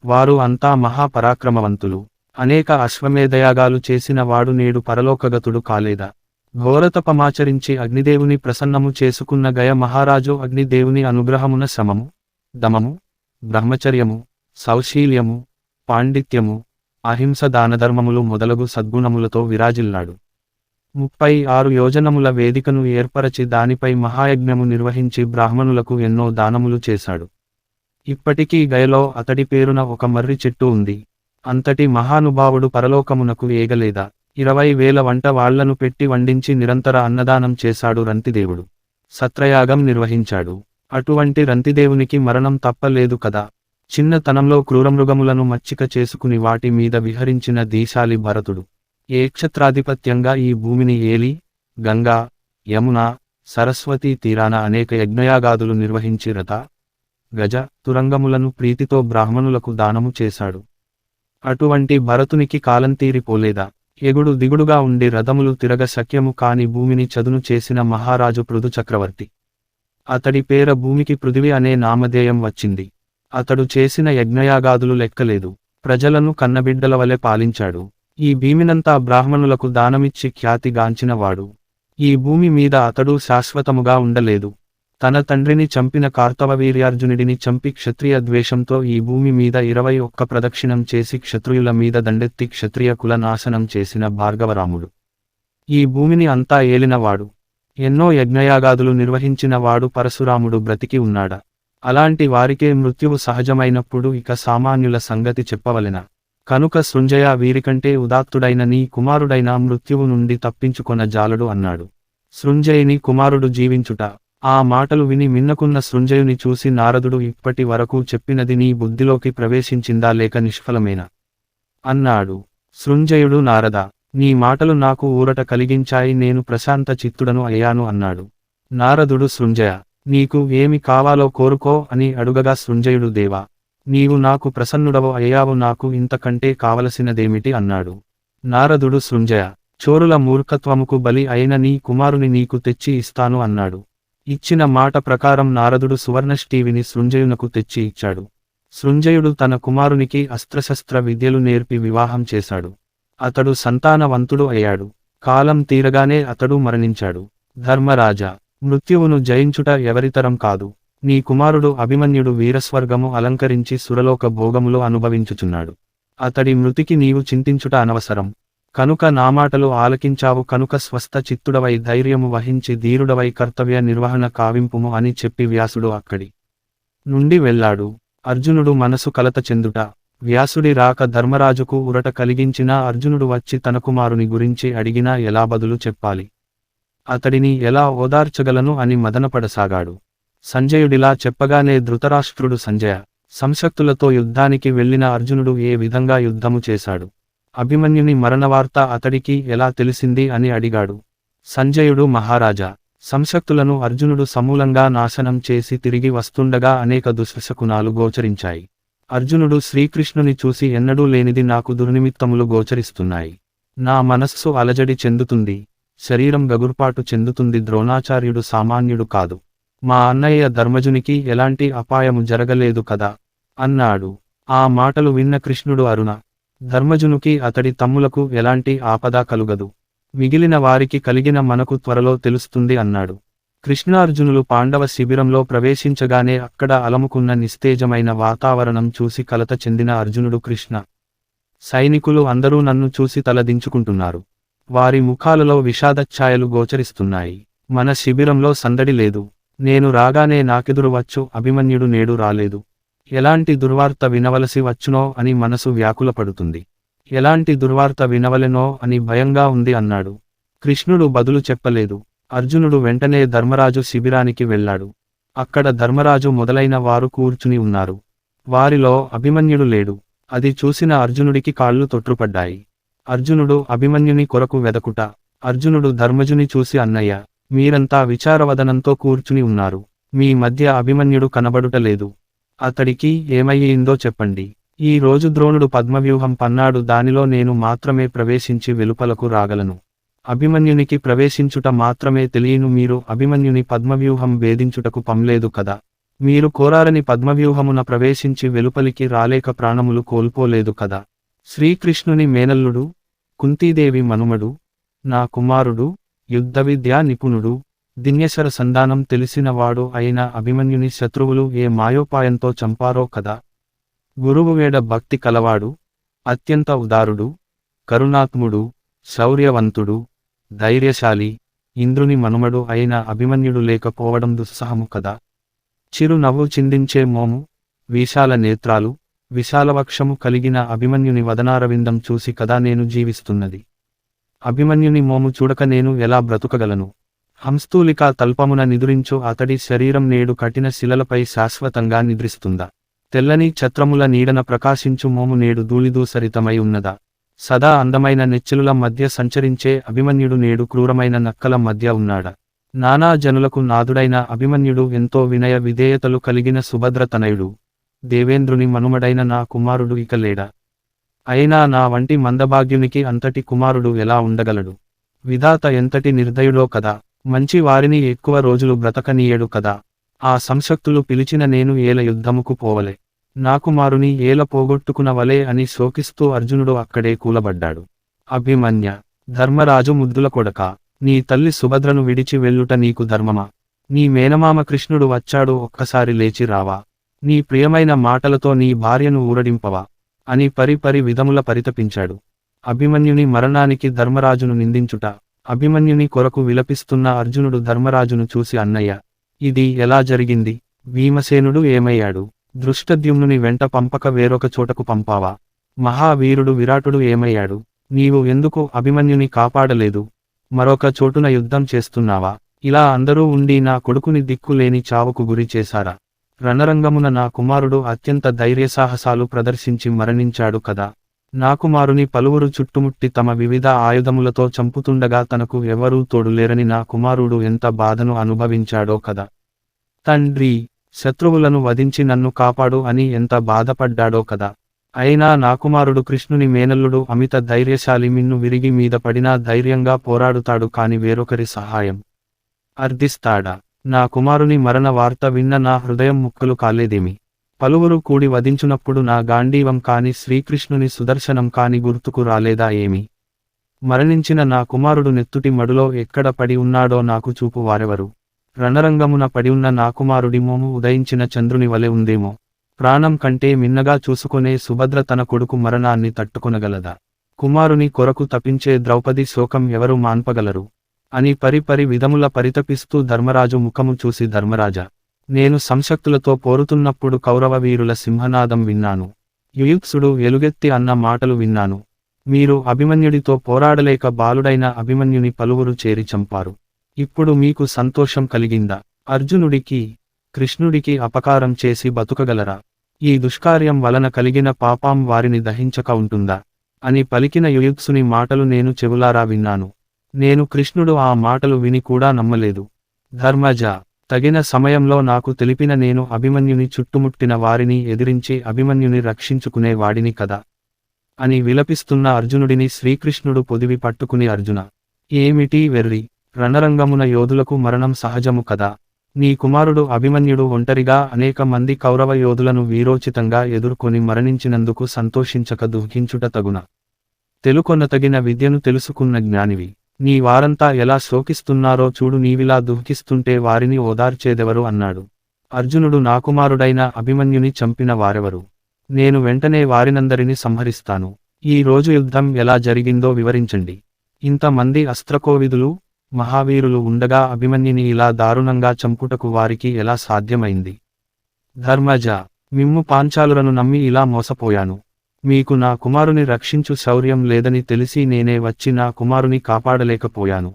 వారు అంతా మహాపరాక్రమవంతులు. అనేక అశ్వమేధయాగాలు చేసిన వాడు నేడు పరలోకగతుడు కాలేదా? ఘోరతపమాచరించి అగ్నిదేవుని ప్రసన్నము చేసుకున్న గయ మహారాజు అగ్నిదేవుని అనుగ్రహమున శమము, దమము, బ్రహ్మచర్యము, సౌశీల్యము, పాండిత్యము, అహింస దానధర్మములు మొదలగు సద్గుణములతో విరాజిల్లాడు. 36 యోజనముల వేదికను ఏర్పరచి దానిపై మహాయజ్ఞము నిర్వహించి బ్రాహ్మణులకు ఎన్నో దానములు చేశాడు. ఇప్పటికీ గయలో అతడి పేరున ఒక మర్రి చెట్టు ఉంది. అంతటి మహానుభావుడు పరలోకమునకు ఏగలేదా? 20,000 వంట వాళ్లను పెట్టి వండించి నిరంతర అన్నదానం చేశాడు రంతిదేవుడు. సత్రయాగం నిర్వహించాడు. అటువంటి రంతిదేవునికి మరణం తప్పలేదు కదా. చిన్నతనంలో క్రూరమృగములను మచ్చిక చేసుకుని వాటి మీద విహరించిన దీశాలి భరతుడు ఏ క్షత్రాధిపత్యంగా ఈ భూమిని ఏలి, గంగా, యమున, సరస్వతీ తీరాన అనేక యజ్ఞయాగాదులు నిర్వహించి రథ, గజ, తురంగములను ప్రీతితో బ్రాహ్మణులకు దానము చేశాడు. అటువంటి భరతునికి కాలంతీరిపోలేదా? ఎగుడు దిగుడుగా ఉండి రథములు తిరగ శక్యము కాని భూమిని చదును చేసిన మహారాజు పృథు చక్రవర్తి. అతడి పేర భూమికి పృథివి అనే నామధేయం వచ్చింది. అతడు చేసిన యజ్ఞయాగాదులు లెక్కలేదు. ప్రజలను కన్నబిడ్డల వలె పాలించాడు. ఈ భూమినంతా బ్రాహ్మణులకు దానమిచ్చి ఖ్యాతిగాంచినవాడు. ఈ భూమి మీద అతడు శాశ్వతముగా ఉండలేదు. తన తండ్రిని చంపిన కార్తవవీర్యార్జునుడిని చంపి క్షత్రియ ద్వేషంతో ఈ భూమి మీద 21 ప్రదక్షిణం చేసి క్షత్రియుల మీద దండెత్తి క్షత్రియ కుల నాశనం చేసిన భార్గవరాముడు. ఈ భూమిని అంతా ఏలినవాడు. ఎన్నో యజ్ఞయాగాదులు నిర్వహించిన వాడు పరశురాముడు బ్రతికి ఉన్నాడా? అలాంటి వారికే మృత్యువు సహజమైనప్పుడు ఇక సామాన్యుల సంగతి చెప్పవలెనా? కనుక సృంజయ వీరికంటే ఉదాత్తుడైన నీ కుమారుడైన మృత్యువు నుండి తప్పించుకొన జాలడు అన్నాడు. సృంజయుని కుమారుడు జీవించుట. ఆ మాటలు విని మిన్నకున్న సృంజయుని చూసి నారదుడు ఇప్పటి వరకు చెప్పినది నీ బుద్ధిలోకి ప్రవేశించిందా లేక నిష్ఫలమేనా అన్నాడు. సృంజయుడు నారద, నీ మాటలు నాకు ఊరట కలిగించాయి, నేను ప్రశాంత చిత్తుడను అయ్యాను అన్నాడు. నారదుడు సృంజయ, నీకు ఏమి కావాలో కోరుకో అని అడుగగా సృంజయుడు దేవా, నీవు నాకు ప్రసన్నుడవు అయ్యావు, నాకు ఇంతకంటే కావలసినదేమిటి అన్నాడు. నారదుడు సృంజయ, చోరుల మూర్ఖత్వముకు బలి అయిన నీ కుమారుని నీకు తెచ్చి ఇస్తాను అన్నాడు. ఇచ్చిన మాట ప్రకారం నారదుడు సువర్ణష్టీవిని సృంజయునకు తెచ్చి ఇచ్చాడు. సృంజయుడు తన కుమారునికి అస్త్రశస్త్ర విద్యలు నేర్పి వివాహం చేశాడు. అతడు సంతానవంతుడు అయ్యాడు. కాలం తీరగానే అతడు మరణించాడు. ధర్మరాజా, మృత్యువును జయించుట ఎవరితరం కాదు. నీ కుమారుడు అభిమన్యుడు వీరస్వర్గము అలంకరించి సురలోక భోగములు అనుభవించుచున్నాడు. అతడి మృతికి నీవు చింతించుట అనవసరం. కనుక నా మాటలు ఆలకించావు కనుక స్వస్థ చిత్తుడవై ధైర్యము వహించి ధీరుడవై కర్తవ్య నిర్వహణ కావింపుము అని చెప్పి వ్యాసుడు అక్కడి నుండి వెళ్ళాడు. అర్జునుడు మనసు కలత చెందుట. వ్యాసుడి రాక ధర్మరాజుకు ఉరట కలిగించినా అర్జునుడు వచ్చి తన కుమారుని గురించి అడిగినా ఎలా బదులు చెప్పాలి, అతడిని ఎలా ఓదార్చగలను అని మదనపడసాగాడు. సంజయుడిలా చెప్పగానే ధృతరాష్ట్రుడు సంజయ, సంశక్తులతో యుద్ధానికి వెళ్లిన అర్జునుడు ఏ విధంగా యుద్ధము చేశాడు, అభిమన్యుని మరణవార్త అతడికి ఎలా తెలిసింది అని అడిగాడు. సంజయుడు మహారాజా, సంశక్తులను అర్జునుడు సమూలంగా నాశనం చేసి తిరిగి వస్తుండగా అనేక దుశ్శకునాలు గోచరించాయి. అర్జునుడు శ్రీకృష్ణుని చూసి ఎన్నడూ లేనిది నాకు దుర్నిమిత్తములు గోచరిస్తున్నాయి. నా మనస్సు అలజడి చెందుతుంది, శరీరం గగుర్పాటు చెందుతుంది. ద్రోణాచార్యుడు సామాన్యుడు కాదు. మా అన్నయ్య ధర్మజునికి ఎలాంటి అపాయము జరగలేదు కదా అన్నాడు. ఆ మాటలు విన్న కృష్ణుడు అరుణ, ధర్మజునికి అతడి తమ్ములకు ఎలాంటి ఆపద కలుగదు. మిగిలిన వారికి కలిగిన మనకు త్వరలో తెలుస్తుంది అన్నాడు. కృష్ణార్జునులు పాండవ శిబిరంలో ప్రవేశించగానే అక్కడ అలముకున్న నిస్తేజమైన వాతావరణం చూసి కలత చెందిన అర్జునుడు, కృష్ణ, సైనికులు అందరూ నన్ను చూసి తలదించుకుంటున్నారు. వారి ముఖాలలో విషాదఛాయలు గోచరిస్తున్నాయి. మన శిబిరంలో సందడి లేదు. నేను రాగానే నాకెదురు వచ్చు అభిమన్యుడు నేడు రాలేదు. ఎలాంటి దుర్వార్త వినవలసి వచ్చునో అని మనసు వ్యాకులపడుతుంది. ఎలాంటి దుర్వార్త వినవలెనో అని భయంగా ఉంది అన్నాడు. కృష్ణుడు బదులు చెప్పలేదు. అర్జునుడు వెంటనే ధర్మరాజు శిబిరానికి వెళ్ళాడు. అక్కడ ధర్మరాజు మొదలైన వారు కూర్చుని ఉన్నారు. వారిలో అభిమన్యుడు లేడు. అది చూసిన అర్జునుడికి కాళ్ళు తొట్రుపడ్డాయి. అర్జునుడు అభిమన్యుని కొరకు వెదకుట. అర్జునుడు ధర్మజుని చూసి, అన్నయ్య, మీరంతా విచారవదనంతో కూర్చుని ఉన్నారు. మీ మధ్య అభిమన్యుడు కనబడుటలేదు. అతడికి ఏమయ్యిందో చెప్పండి. ఈ రోజు ద్రోణుడు పద్మవ్యూహం పన్నాడు. దానిలో నేను మాత్రమే ప్రవేశించి వెలుపలకు రాగలను. అభిమన్యునికి ప్రవేశించుట మాత్రమే తెలియను. మీరు అభిమన్యుని పద్మవ్యూహం భేదించుటకు పంలేదు కదా. మీరు కోరారని పద్మవ్యూహమున ప్రవేశించి వెలుపలికి రాలేక ప్రాణములు కోల్పోలేదు కదా. శ్రీకృష్ణుని మేనల్లుడు, కుంతీదేవి మనుమడు, నా కుమారుడు, యుద్ధ విద్యా నిపుణుడు, దిన్యశర సంధానం తెలిసినవాడు అయిన అభిమన్యుని శత్రువులు ఏ మాయోపాయంతో చంపారో కదా. గురువువేడ భక్తి కలవాడు, అత్యంత ఉదారుడు, కరుణాత్ముడు, శౌర్యవంతుడు, ధైర్యశాలి, ఇంద్రుని మనుమడు అయిన అభిమన్యుడు లేకపోవడం దుస్సహము కదా. చిరు నవ్వు చిందించే మోము, విశాల నేత్రాలు, విశాలవక్షము కలిగిన అభిమన్యుని వదనారవిందం చూసి కదా నేను జీవిస్తున్నది. అభిమన్యుని మోము చూడక నేను ఎలా బ్రతుకగలను. హంస్తూలికా తల్పమున నిదురించు అతడి శరీరం నేడు కఠిన శిలలపై శాశ్వతంగా నిద్రిస్తుందా. తెల్లని ఛత్రముల నీడన ప్రకాశించు మోము నేడు ధూళిదూసరితమై ఉన్నదా. సదా అందమైన నెచ్చెలుల మధ్య సంచరించే అభిమన్యుడు నేడు క్రూరమైన నక్కల మధ్య ఉన్నాడా. నానా జనులకు నాదుడైన అభిమన్యుడు ఎంతో వినయ విధేయతలు కలిగిన సుభద్రతనయుడు, దేవేంద్రుని మనుమడైన నా కుమారుడు ఇక లేడా. అయినా నా వంటి మందభాగ్యునికి అంతటి కుమారుడు ఎలా ఉండగలడు. విధాత ఎంతటి నిర్దయుడో కదా. మంచి వారిని ఎక్కువ రోజులు బ్రతకనీయడు కదా. ఆ సంశక్తులు పిలిచిన నేను ఏల యుద్ధముకు పోవలే. నా కుమారుని ఏల పోగొట్టుకునవలే అని శోకిస్తూ అర్జునుడు అక్కడే కూలబడ్డాడు. అభిమన్య, ధర్మరాజు ముద్దుల కొడక, నీ తల్లి సుభద్రను విడిచి వెళ్ళుట నీకు ధర్మమా. నీ మేనమామ కృష్ణుడు వచ్చాడు, ఒక్కసారి లేచి రావా. నీ ప్రియమైన మాటలతో నీ భార్యను ఊరడింపవా అని పరిపరి విధముల పరితపించాడు. అభిమన్యుని మరణానికి ధర్మరాజును నిందించుట. అభిమన్యుని కొరకు విలపిస్తున్న అర్జునుడు ధర్మరాజును చూసి, అన్నయ్య, ఇది ఎలా జరిగింది. భీమసేనుడు ఏమయ్యాడు. దృష్టద్యుమ్నుని వెంట పంపక వేరొక చోటకు పంపావా. మహావీరుడు విరాటుడు ఏమయ్యాడు. నీవు ఎందుకు అభిమన్యుని కాపాడలేదు. మరొక చోటున యుద్ధం చేస్తున్నావా. ఇలా అందరూ ఉండి నా కొడుకుని దిక్కులేని చావుకు గురి చేశారా. రణరంగమున నా కుమారుడు అత్యంత ధైర్యసాహసాలు ప్రదర్శించి మరణించాడు కదా. నా కుమారుని పలువురు చుట్టుముట్టి తమ వివిధ ఆయుధములతో చంపుతుండగా తనకు ఎవరూ తోడులేరని నా కుమారుడు ఎంత బాధను అనుభవించాడో కదా. తండ్రి, శత్రువులను వధించి నన్ను కాపాడు అని ఎంత బాధపడ్డాడో కదా. అయినా నా కుమారుడు కృష్ణుని మేనల్లుడు అమిత ధైర్యశాలి. మిన్ను విరిగి మీద పడినా ధైర్యంగా పోరాడుతాడు కాని వేరొకరి సహాయం అర్థిస్తాడా. నా కుమారుని మరణ వార్త విన్న నా హృదయం ముక్కలు కాలేదేమి. పలువురు కూడి వధించునప్పుడు నా గాంధీవం కాని శ్రీకృష్ణుని సుదర్శనం కాని గుర్తుకు రాలేదా ఏమి. మరణించిన నా కుమారుడు నెత్తుటి మడులో ఎక్కడ పడి ఉన్నాడో నాకు చూపు వారెవరు. రణరంగమున పడివున్న నా కుమారుడి మోము ఉదయించిన చంద్రుని వలె ఉందేమో, ప్రాణం కంటే మిన్నగా చూసుకొనే సుభద్ర తన కొడుకు మరణాన్ని తట్టుకొనగలదా, కుమారుని కొరకు తపించే ద్రౌపది శోకం ఎవరు మాన్పగలరు అని పరిపరి విధముల పరితపిస్తూ ధర్మరాజు ముఖము చూసి, ధర్మరాజా, నేను సంశక్తులతో పోరుతున్నప్పుడు కౌరవ వీరుల సింహనాదం విన్నాను, యుయుత్సుడు ఎలుగెత్తి అన్న మాటలు విన్నాను, మీరు అభిమన్యుడితో పోరాడలేక బాలుడైన అభిమన్యుని పలువురు చేరి చంపారు, ఇప్పుడు మీకు సంతోషం కలిగిందా, అర్జునుడికి కృష్ణుడికి అపకారం చేసి బతుకగలరా, ఈ దుష్కార్యం వలన కలిగిన పాపం వారిని దహించక ఉంటుందా అని పలికిన యుయుత్సుని మాటలు నేను చెవులారా విన్నాను, నేను కృష్ణుడు ఆ మాటలు విని కూడా నమ్మలేదు, ధర్మజా, తగిన సమయంలో నాకు తెలిపిన నేను అభిమన్యుని చుట్టుముట్టిన వారిని ఎదిరించి అభిమన్యుని రక్షించుకునే వాడిని కదా అని విలపిస్తున్న అర్జునుడిని శ్రీకృష్ణుడు పొదివి పట్టుకుని, అర్జున, ఏమిటి వెర్రి, రణరంగమున యోధులకు మరణం సహజము కదా, నీ కుమారుడు అభిమన్యుడు ఒంటరిగా అనేక మంది కౌరవ యోధులను వీరోచితంగా ఎదుర్కొని మరణించినందుకు సంతోషించక దుఃఖించుట తగున, తెలుకొనతగిన విద్యను తెలుసుకున్న జ్ఞానివి, నీ వారంతా ఎలా శోకిస్తున్నారో చూడు, నీవిలా దుఃఖిస్తుంటే వారిని ఓదార్చేదెవరు అన్నాడు. అర్జునుడు, నా కుమారుడైన అభిమన్యుని చంపిన వారెవరు, నేను వెంటనే వారినందరిని సంహరిస్తాను, ఈ రోజు యుద్ధం ఎలా జరిగిందో వివరించండి, ఇంతమంది అస్త్రకోవిదులు మహావీరులు ఉండగా అభిమన్యుని ఇలా దారుణంగా చంపుటకు వారికి ఎలా సాధ్యమైంది, ధర్మజా, మిమ్ము పాంచాలులను నమ్మి ఇలా మోసపోయాను, మీకు నా కుమారుని రక్షించు శౌర్యం లేదని తెలిసి నేనే వచ్చి నా కుమారుని కాపాడలేకపోయాను,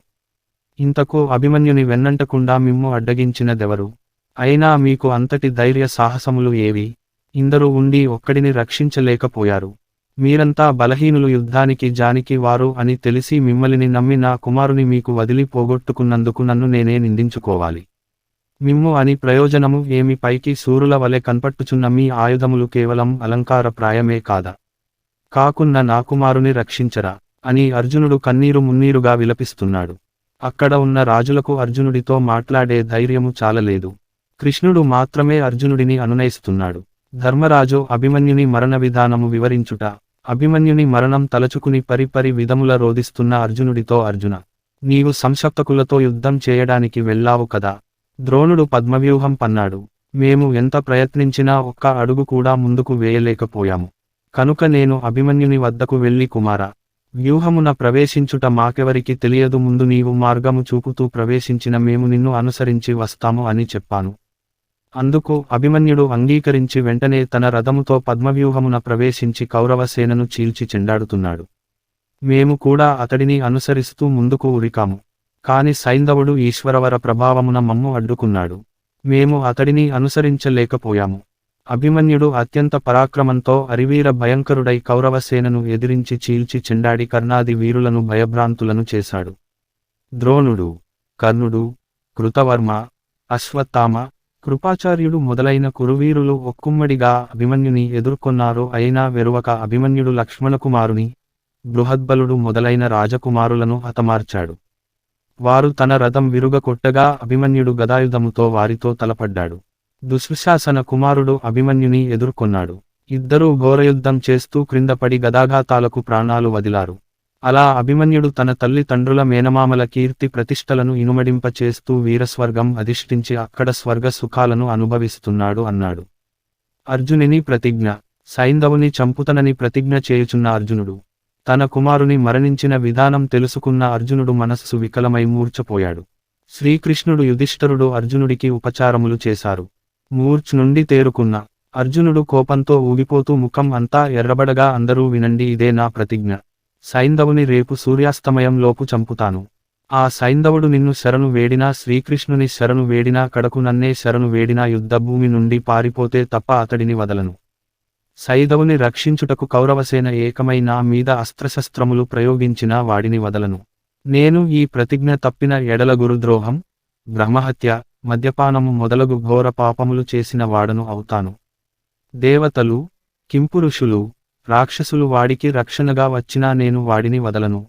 ఇంతకు అభిమన్యుని వెన్నంటకుండా మిమ్ము అడ్డగించినదెవరు, అయినా మీకు అంతటి ధైర్య సాహసములు ఏవి, ఇందరూ ఉండి ఒక్కడిని రక్షించలేకపోయారు, మీరంతా బలహీనులు, యుద్ధానికి జానికి వారు అని తెలిసి మిమ్మల్ని నమ్మి నా కుమారుని మీకు వదిలి పోగొట్టుకున్నందుకు నన్ను నేనే నిందించుకోవాలి, మిమ్ము అని ప్రయోజనము ఏమి, పైకి సూరుల వలె కన్పట్టుచున్న మీ ఆయుధములు కేవలం అలంకార ప్రాయమే కాదా, కాకున్న నా కుమారుని రక్షించరా అని అర్జునుడు కన్నీరు మున్నీరుగా విలపిస్తున్నాడు. అక్కడ ఉన్న రాజులకు అర్జునుడితో మాట్లాడే ధైర్యము చాలలేదు, కృష్ణుడు మాత్రమే అర్జునుడిని అనునయిస్తున్నాడు. ధర్మరాజు అభిమన్యుని మరణ విధానము వివరించుట, అభిమన్యుని మరణం తలచుకుని పరిపరి విధముల రోదిస్తున్న అర్జునుడితో, అర్జున, నీవు సంశప్తకులతో యుద్ధం చేయడానికి వెళ్ళావు కదా, ద్రోణుడు పద్మవ్యూహం పన్నాడు, మేము ఎంత ప్రయత్నించినా ఒక్క అడుగు కూడా ముందుకు వేయలేకపోయాము, కనుక నేను అభిమన్యుని వద్దకు వెళ్ళి, కుమార, వ్యూహమున ప్రవేశించుట మాకెవరికి తెలియదు, ముందు నీవు మార్గము చూపుతూ ప్రవేశించిన మేము నిన్ను అనుసరించి వస్తాము అని చెప్పాను. అందుకు అభిమన్యుడు అంగీకరించి వెంటనే తన రథముతో పద్మవ్యూహమున ప్రవేశించి కౌరవసేనను చీల్చి చెండాడుతున్నాడు. మేము కూడా అతడిని అనుసరిస్తూ ముందుకు ఉరికాము, కాని సైంధవుడు ఈశ్వరవర ప్రభావమున మమ్ము అడ్డుకున్నాడు, మేము అతడిని అనుసరించలేకపోయాము. అభిమన్యుడు అత్యంత పరాక్రమంతో అరివీర భయంకరుడై కౌరవసేనను ఎదిరించి చీల్చి చెండాడి కర్ణాది వీరులను భయభ్రాంతులను చేశాడు. ద్రోణుడు, కర్ణుడు, కృతవర్మ, అశ్వత్థామ, కృపాచార్యుడు మొదలైన కురువీరులు ఒక్కుమ్మడిగా అభిమన్యుని ఎదుర్కొన్నారు, అయినా వెరువక అభిమన్యుడు లక్ష్మణకుమారుని, బృహద్బలుడు మొదలైన రాజకుమారులను హతమార్చాడు. వారు తన రథం విరుగకొట్టగా అభిమన్యుడు గదాయుధముతో వారితో తలపడ్డాడు. దుశ్శాసన కుమారుడు అభిమన్యుని ఎదుర్కొన్నాడు. ఇద్దరూ ఘోరయుద్ధం చేస్తూ క్రిందపడి గదాఘాతాలకు ప్రాణాలు వదిలారు. అలా అభిమన్యుడు తన తల్లి తండ్రుల మేనమామల కీర్తి ప్రతిష్టలను ఇనుమడింప చేస్తూ వీరస్వర్గం అధిష్ఠించి అక్కడ స్వర్గ సుఖాలను అనుభవిస్తున్నాడు అన్నాడు. అర్జునిని ప్రతిజ్ఞ. సైంధవుని చంపుతనని ప్రతిజ్ఞ చేయుచున్న అర్జునుడు. తన కుమారుని మరణించిన విధానం తెలుసుకున్న అర్జునుడు మనస్సు వికలమై మూర్ఛపోయాడు. శ్రీకృష్ణుడు యుధిష్ఠరుడు అర్జునుడికి ఉపచారములు చేశారు. మూర్ఛ్ నుండి తేరుకున్న అర్జునుడు కోపంతో ఊగిపోతూ ముఖం అంతా ఎర్రబడగా, అందరూ వినండి, ఇదే నా ప్రతిజ్ఞ. సైంధవుని రేపు సూర్యాస్తమయంలోపు చంపుతాను. ఆ సైంధవుడు నిన్ను శరణు వేడినా, శ్రీకృష్ణుని శరణు వేడినా, కడకు నన్నే శరణు వేడినా యుద్ధభూమి నుండి పారిపోతే తప్ప అతడిని వదలను. సైంధవుని రక్షించుటకు కౌరవసేన ఏకమై నా మీద అస్త్రశస్త్రములు ప్రయోగించినా వాడిని వదలను. నేను ఈ ప్రతిజ్ఞ తప్పిన ఎడల గురుద్రోహం, బ్రహ్మహత్య, మద్యపానము మొదలగు ఘోర పాపములు చేసిన వాడను అవుతాను. దేవతలు, కింపురుషులు, రాక్షసులు వాడికి రక్షణగా వచ్చినా నేను వాడిని వదలను.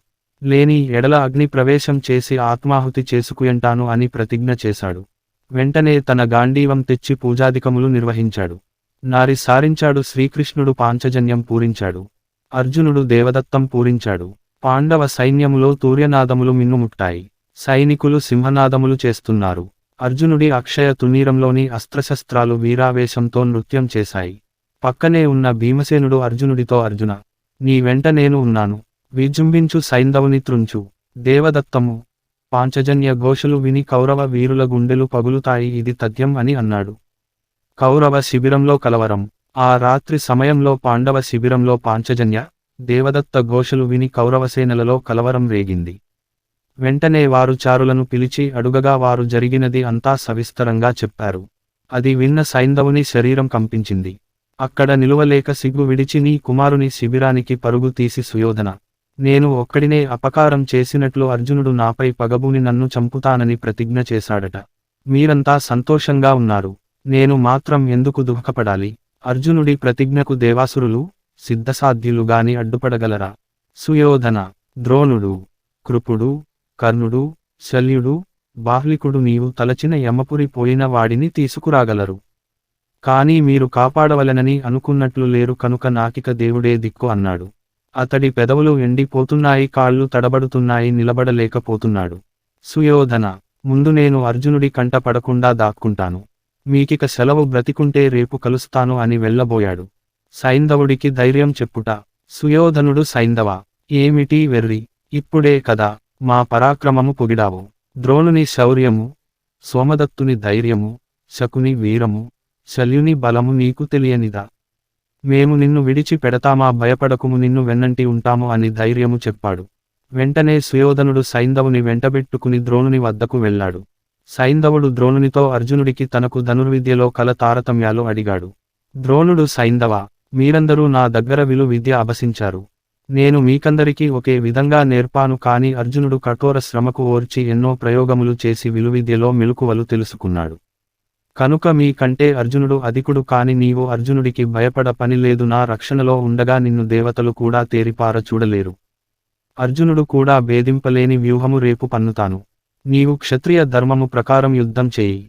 లేని ఎడల అగ్ని ప్రవేశం చేసి ఆత్మాహుతి చేసుకుయంటాను అని ప్రతిజ్ఞ చేశాడు. వెంటనే తన గాంధీవం తెచ్చి పూజాదికములు నిర్వహించాడు. నారి సారించాడు. శ్రీకృష్ణుడు పాంచజన్యం పూరించాడు. అర్జునుడు దేవదత్తం పూరించాడు. పాండవ సైన్యములో తూర్యనాదములు మిన్నుముట్టాయి. సైనికులు సింహనాదములు చేస్తున్నారు. అర్జునుడి అక్షయ తునీరంలోని అస్త్రశస్త్రాలు వీరావేశంతో నృత్యం చేశాయి. పక్కనే ఉన్న భీమసేనుడు అర్జునుడితో అర్జున, నీ వెంట నేను ఉన్నాను, విజృంభించు సైంధవుని త్రుంచు. దేవదత్తము, పాంచజన్య ఘోషలు విని కౌరవ వీరుల గుండెలు పగులుతాయి, ఇది తథ్యం అని అన్నాడు. కౌరవ శిబిరంలో కలవరం. ఆ రాత్రి సమయంలో పాండవ శిబిరంలో పాంచజన్య, దేవదత్త ఘోషలు విని కౌరవసేనలలో కలవరం రేగింది. వెంటనే వారు చారులను పిలిచి అడుగగా వారు జరిగినది అంతా సవిస్తరంగా చెప్పారు. అది విన్న సైంధవుని శరీరం కంపించింది. అక్కడ నిలువలేక సిగ్గు విడిచి నీ కుమారుని శిబిరానికి పరుగు తీసి సుయోధన, నేను ఒక్కడినే అపకారం చేసినట్లు అర్జునుడు నాపై పగబూని నన్ను చంపుతానని ప్రతిజ్ఞ చేశాడట. మీరంతా సంతోషంగా ఉన్నారు, నేను మాత్రం ఎందుకు దుఃఖపడాలి? అర్జునుడి ప్రతిజ్ఞకు దేవాసురులు, సిద్ధసాధ్యులు గాని అడ్డుపడగలరా? సుయోధన, ద్రోణుడు, కృపుడు, కర్ణుడు, శల్యుడు, బాహ్లికుడు నీవు తలచిన యమపురి పోయిన వాడిని తీసుకురాగలరు. కానీ మీరు కాపాడవలెనని అనుకున్నట్లు లేరు కనుక నాకిక దేవుడే దిక్కు అన్నాడు. అతడి పెదవులు ఎండిపోతున్నాయి, కాళ్ళు తడబడుతున్నాయి, నిలబడలేకపోతున్నాడు. సుయోధన, ముందు నేను అర్జునుడి కంట పడకుండా దాక్కుంటాను, మీకిక సెలవు, బ్రతికుంటే రేపు కలుస్తాను అని వెళ్ళబోయాడు. సైంధవుడికి ధైర్యం చెప్పుట. సుయోధనుడు, సైంధవ, ఏమిటి వెర్రి, ఇప్పుడే కదా మా పరాక్రమము పొగిడావు. ద్రోణుని శౌర్యము, సోమదత్తుని ధైర్యము, శకుని వీరము, శల్యుని బలము నీకు తెలియనిదా? మేము నిన్ను విడిచి పెడతామా, భయపడకుము, నిన్ను వెన్నంటి ఉంటాము అని ధైర్యము చెప్పాడు. వెంటనే సుయోధనుడు సైంధవుని వెంటబెట్టుకుని ద్రోణుని వద్దకు వెళ్ళాడు. సైంధవుడు ద్రోణునితో అర్జునుడికి తనకు ధనుర్విద్యలో కల తారతమ్యాలు అడిగాడు. ద్రోణుడు, సైంధవ, మీరందరూ నా దగ్గర విద్య అభసించారు, నేను మీకందరికీ ఒకే విధంగా నేర్పాను, కాని అర్జునుడు కఠోర శ్రమకు ఓర్చి ఎన్నో ప్రయోగములు చేసి విలువిద్యలో మెలకువలు తెలుసుకున్నాడు. కనుక మీ కంటే అర్జునుడు అధికుడు, కాని నీవు అర్జునుడికి భయపడ పనిలేదు, నా రక్షణలో ఉండగా నిన్ను దేవతలు కూడా తేరిపార చూడలేరు. అర్జునుడు కూడా భేదింపలేని వ్యూహము రేపు పన్నుతాను. నీవు క్షత్రియ ధర్మము ప్రకారం యుద్ధం చేయి,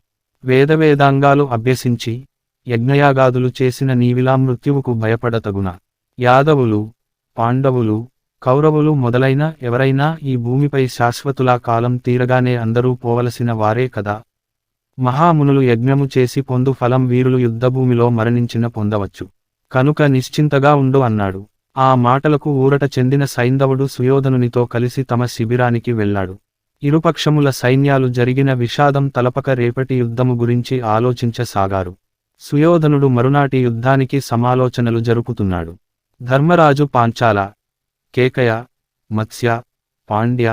వేదవేదాంగాలు అభ్యసించి యజ్ఞయాగాదులు చేసిన నీవిలా మృత్యువుకు భయపడతగున. యాదవులు, పాండవులు, కౌరవులు మొదలైన ఎవరైనా ఈ భూమిపై శాశ్వతులా కాలం తీరగానే అందరూ పోవలసిన వారే కదా. మహామునులు యజ్ఞము చేసి పొందు ఫలం వీరులు యుద్ధభూమిలో మరణించిన పొందవచ్చు, కనుక నిశ్చింతగా ఉండు అన్నాడు. ఆ మాటలకు ఊరట చెందిన సైంధవుడు సుయోధనునితో కలిసి తమ శిబిరానికి వెళ్ళాడు. ఇరుపక్షముల సైన్యాలు జరిగిన విషాదం తలపక రేపటి యుద్ధము గురించి ఆలోచించసాగారు. సుయోధనుడు మరునాటి యుద్ధానికి సమాలోచనలు జరుపుతున్నాడు. ధర్మరాజు పాంచాల, కేకయ, మత్స్య, పాండ్య,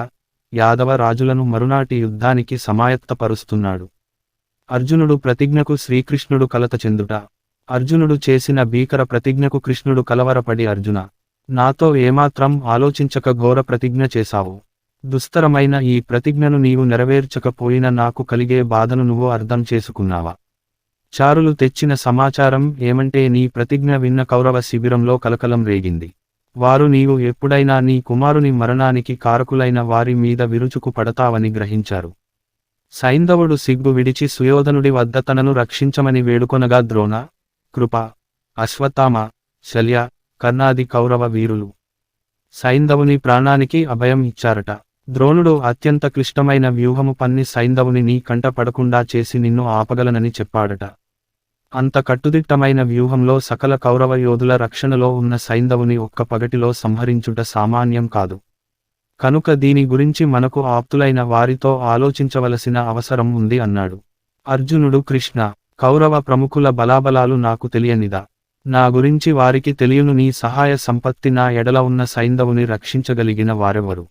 యాదవ రాజులను మరునాటి యుద్ధానికి సమాయత్తపరుస్తున్నాడు. అర్జునుడు ప్రతిజ్ఞకు శ్రీకృష్ణుడు కలత చెందుట. అర్జునుడు చేసిన భీకర ప్రతిజ్ఞకు కృష్ణుడు కలవరపడి, అర్జున, నాతో ఏమాత్రం ఆలోచించక ఘోర ప్రతిజ్ఞ చేశావు. దుస్తరమైన ఈ ప్రతిజ్ఞను నీవు నెరవేర్చకపోయిన నాకు కలిగే బాధను నువ్వు అర్థం చేసుకున్నావా? చారులు తెచ్చిన సమాచారం ఏమంటే నీ ప్రతిజ్ఞ విన్న కౌరవ శిబిరంలో కలకలం రేగింది. వారు నీవు ఎప్పుడైనా నీ కుమారుని మరణానికి కారకులైన వారి మీద విరుచుకు పడతావని గ్రహించారు. సైంధవుడు సిగ్గు విడిచి సుయోధనుడి వద్ద తనను రక్షించమని వేడుకొనగా ద్రోణ, కృప, అశ్వత్థామ, శల్య, కర్ణాది కౌరవ వీరులు సైంధవుని ప్రాణానికి అభయం ఇచ్చారట. ద్రోణుడు అత్యంత క్లిష్టమైన వ్యూహము పన్ని సైంధవుని నీ కంట పడకుండా చేసి నిన్ను ఆపగలనని చెప్పాడట. అంత కట్టుదిట్టమైన వ్యూహంలో సకల కౌరవ యోధుల రక్షణలో ఉన్న సైంధవుని ఒక్క పగటిలో సంహరించుట సామాన్యం కాదు. కనుక దీని గురించి మనకు ఆప్తులైన వారితో ఆలోచించవలసిన అవసరం ఉంది అన్నాడు. అర్జునుడు, కృష్ణ, కౌరవ ప్రముఖుల బలాబలాలు నాకు తెలియనిదా? నా గురించి వారికి తెలియను. నీ సహాయ సంపత్తి నా ఎడల ఉన్న సైంధవుని రక్షించగలిగిన వారెవరు?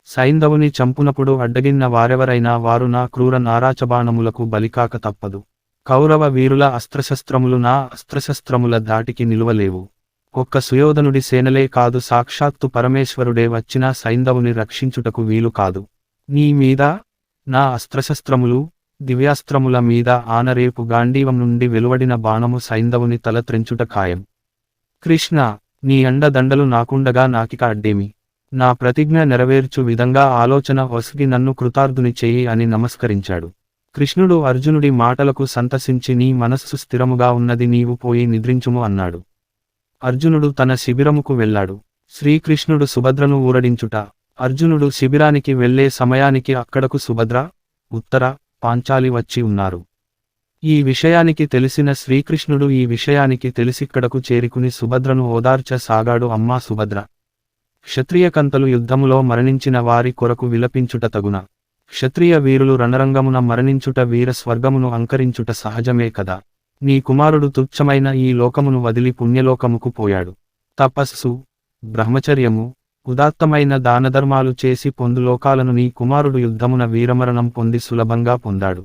సైంధవుని చంపునప్పుడు అడ్డగిన్న వారెవరైనా వారు నా క్రూర నారాచబాణములకు బలికాక తప్పదు. కౌరవ వీరుల అస్త్రశస్త్రములు నా అస్త్రశస్త్రముల ధాటికి నిలువలేవు. ఒక్క సుయోధనుడి సేనలే కాదు, సాక్షాత్తు పరమేశ్వరుడే వచ్చినా సైంధవుని రక్షించుటకు వీలు కాదు. నీ మీద నా అస్త్రశస్త్రములు, దివ్యాస్త్రముల మీద ఆనరేపు గాంధీవం నుండి వెలువడిన బాణము సైంధవుని తల త్రెంచుట ఖాయం. కృష్ణ, నీ అండదండలు నాకుండగా నాకిక అడ్డేమి? నా ప్రతిజ్ఞ నెరవేర్చు విధంగా ఆలోచన వసిగి నన్ను కృతార్థుని చెయ్యి అని నమస్కరించాడు. కృష్ణుడు అర్జునుడి మాటలకు సంతసించి, నీ మనస్సు స్థిరముగా ఉన్నది, నీవు పోయి నిద్రించుము అన్నాడు. అర్జునుడు తన శిబిరముకు వెళ్ళాడు. శ్రీకృష్ణుడు సుభద్రను ఊరడించుట. అర్జునుడు శిబిరానికి వెళ్లే సమయానికి అక్కడకు సుభద్ర, ఉత్తర, పాంచాలి వచ్చి ఉన్నారు. ఈ విషయానికి తెలిసిన శ్రీకృష్ణుడు ఈ విషయానికి తెలిసిక్కడకు చేరుకుని సుభద్రను ఓదార్చ సాగాడు. అమ్మా సుభద్ర, క్షత్రియకంతలు యుద్ధములో మరణించిన వారి కొరకు విలపించుట తగున. క్షత్రియ వీరులు రణరంగమున మరణించుట వీర స్వర్గమును అంకరించుట సహజమే కదా. నీ కుమారుడు తుచ్చమైన ఈ లోకమును వదిలి పుణ్యలోకముకు పోయాడు. తపస్సు, బ్రహ్మచర్యము, ఉదాత్తమైన దానధర్మాలు చేసి పొందు లోకాలను నీ కుమారుడు యుద్ధమున వీరమరణం పొంది సులభంగా పొందాడు.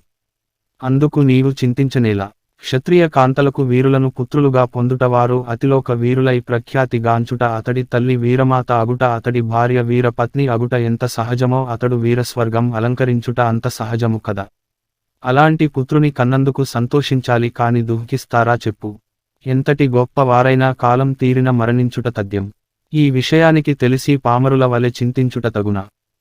అందుకు నీవు చింతించనేలా. క్షత్రియ కాంతలకు వీరులను పుత్రులుగా పొందుట వారు అతిలోక వీరులై ప్రఖ్యాతి గాంచుట అతడి తల్లి వీరమాత అగుట అతడి భార్య వీరపత్ని అగుట ఎంత సహజమో అతడు వీరస్వర్గం అలంకరించుట అంత సహజము కదా. అలాంటి పుత్రుని కన్నందుకు సంతోషించాలి కాని దుఃఖిస్తారా చెప్పు. ఎంతటి గొప్ప వారైనా కాలం తీరిన మరణించుట తథ్యం. ఈ విషయానికి తెలిసి పామరుల వలె చింతించుట తగున.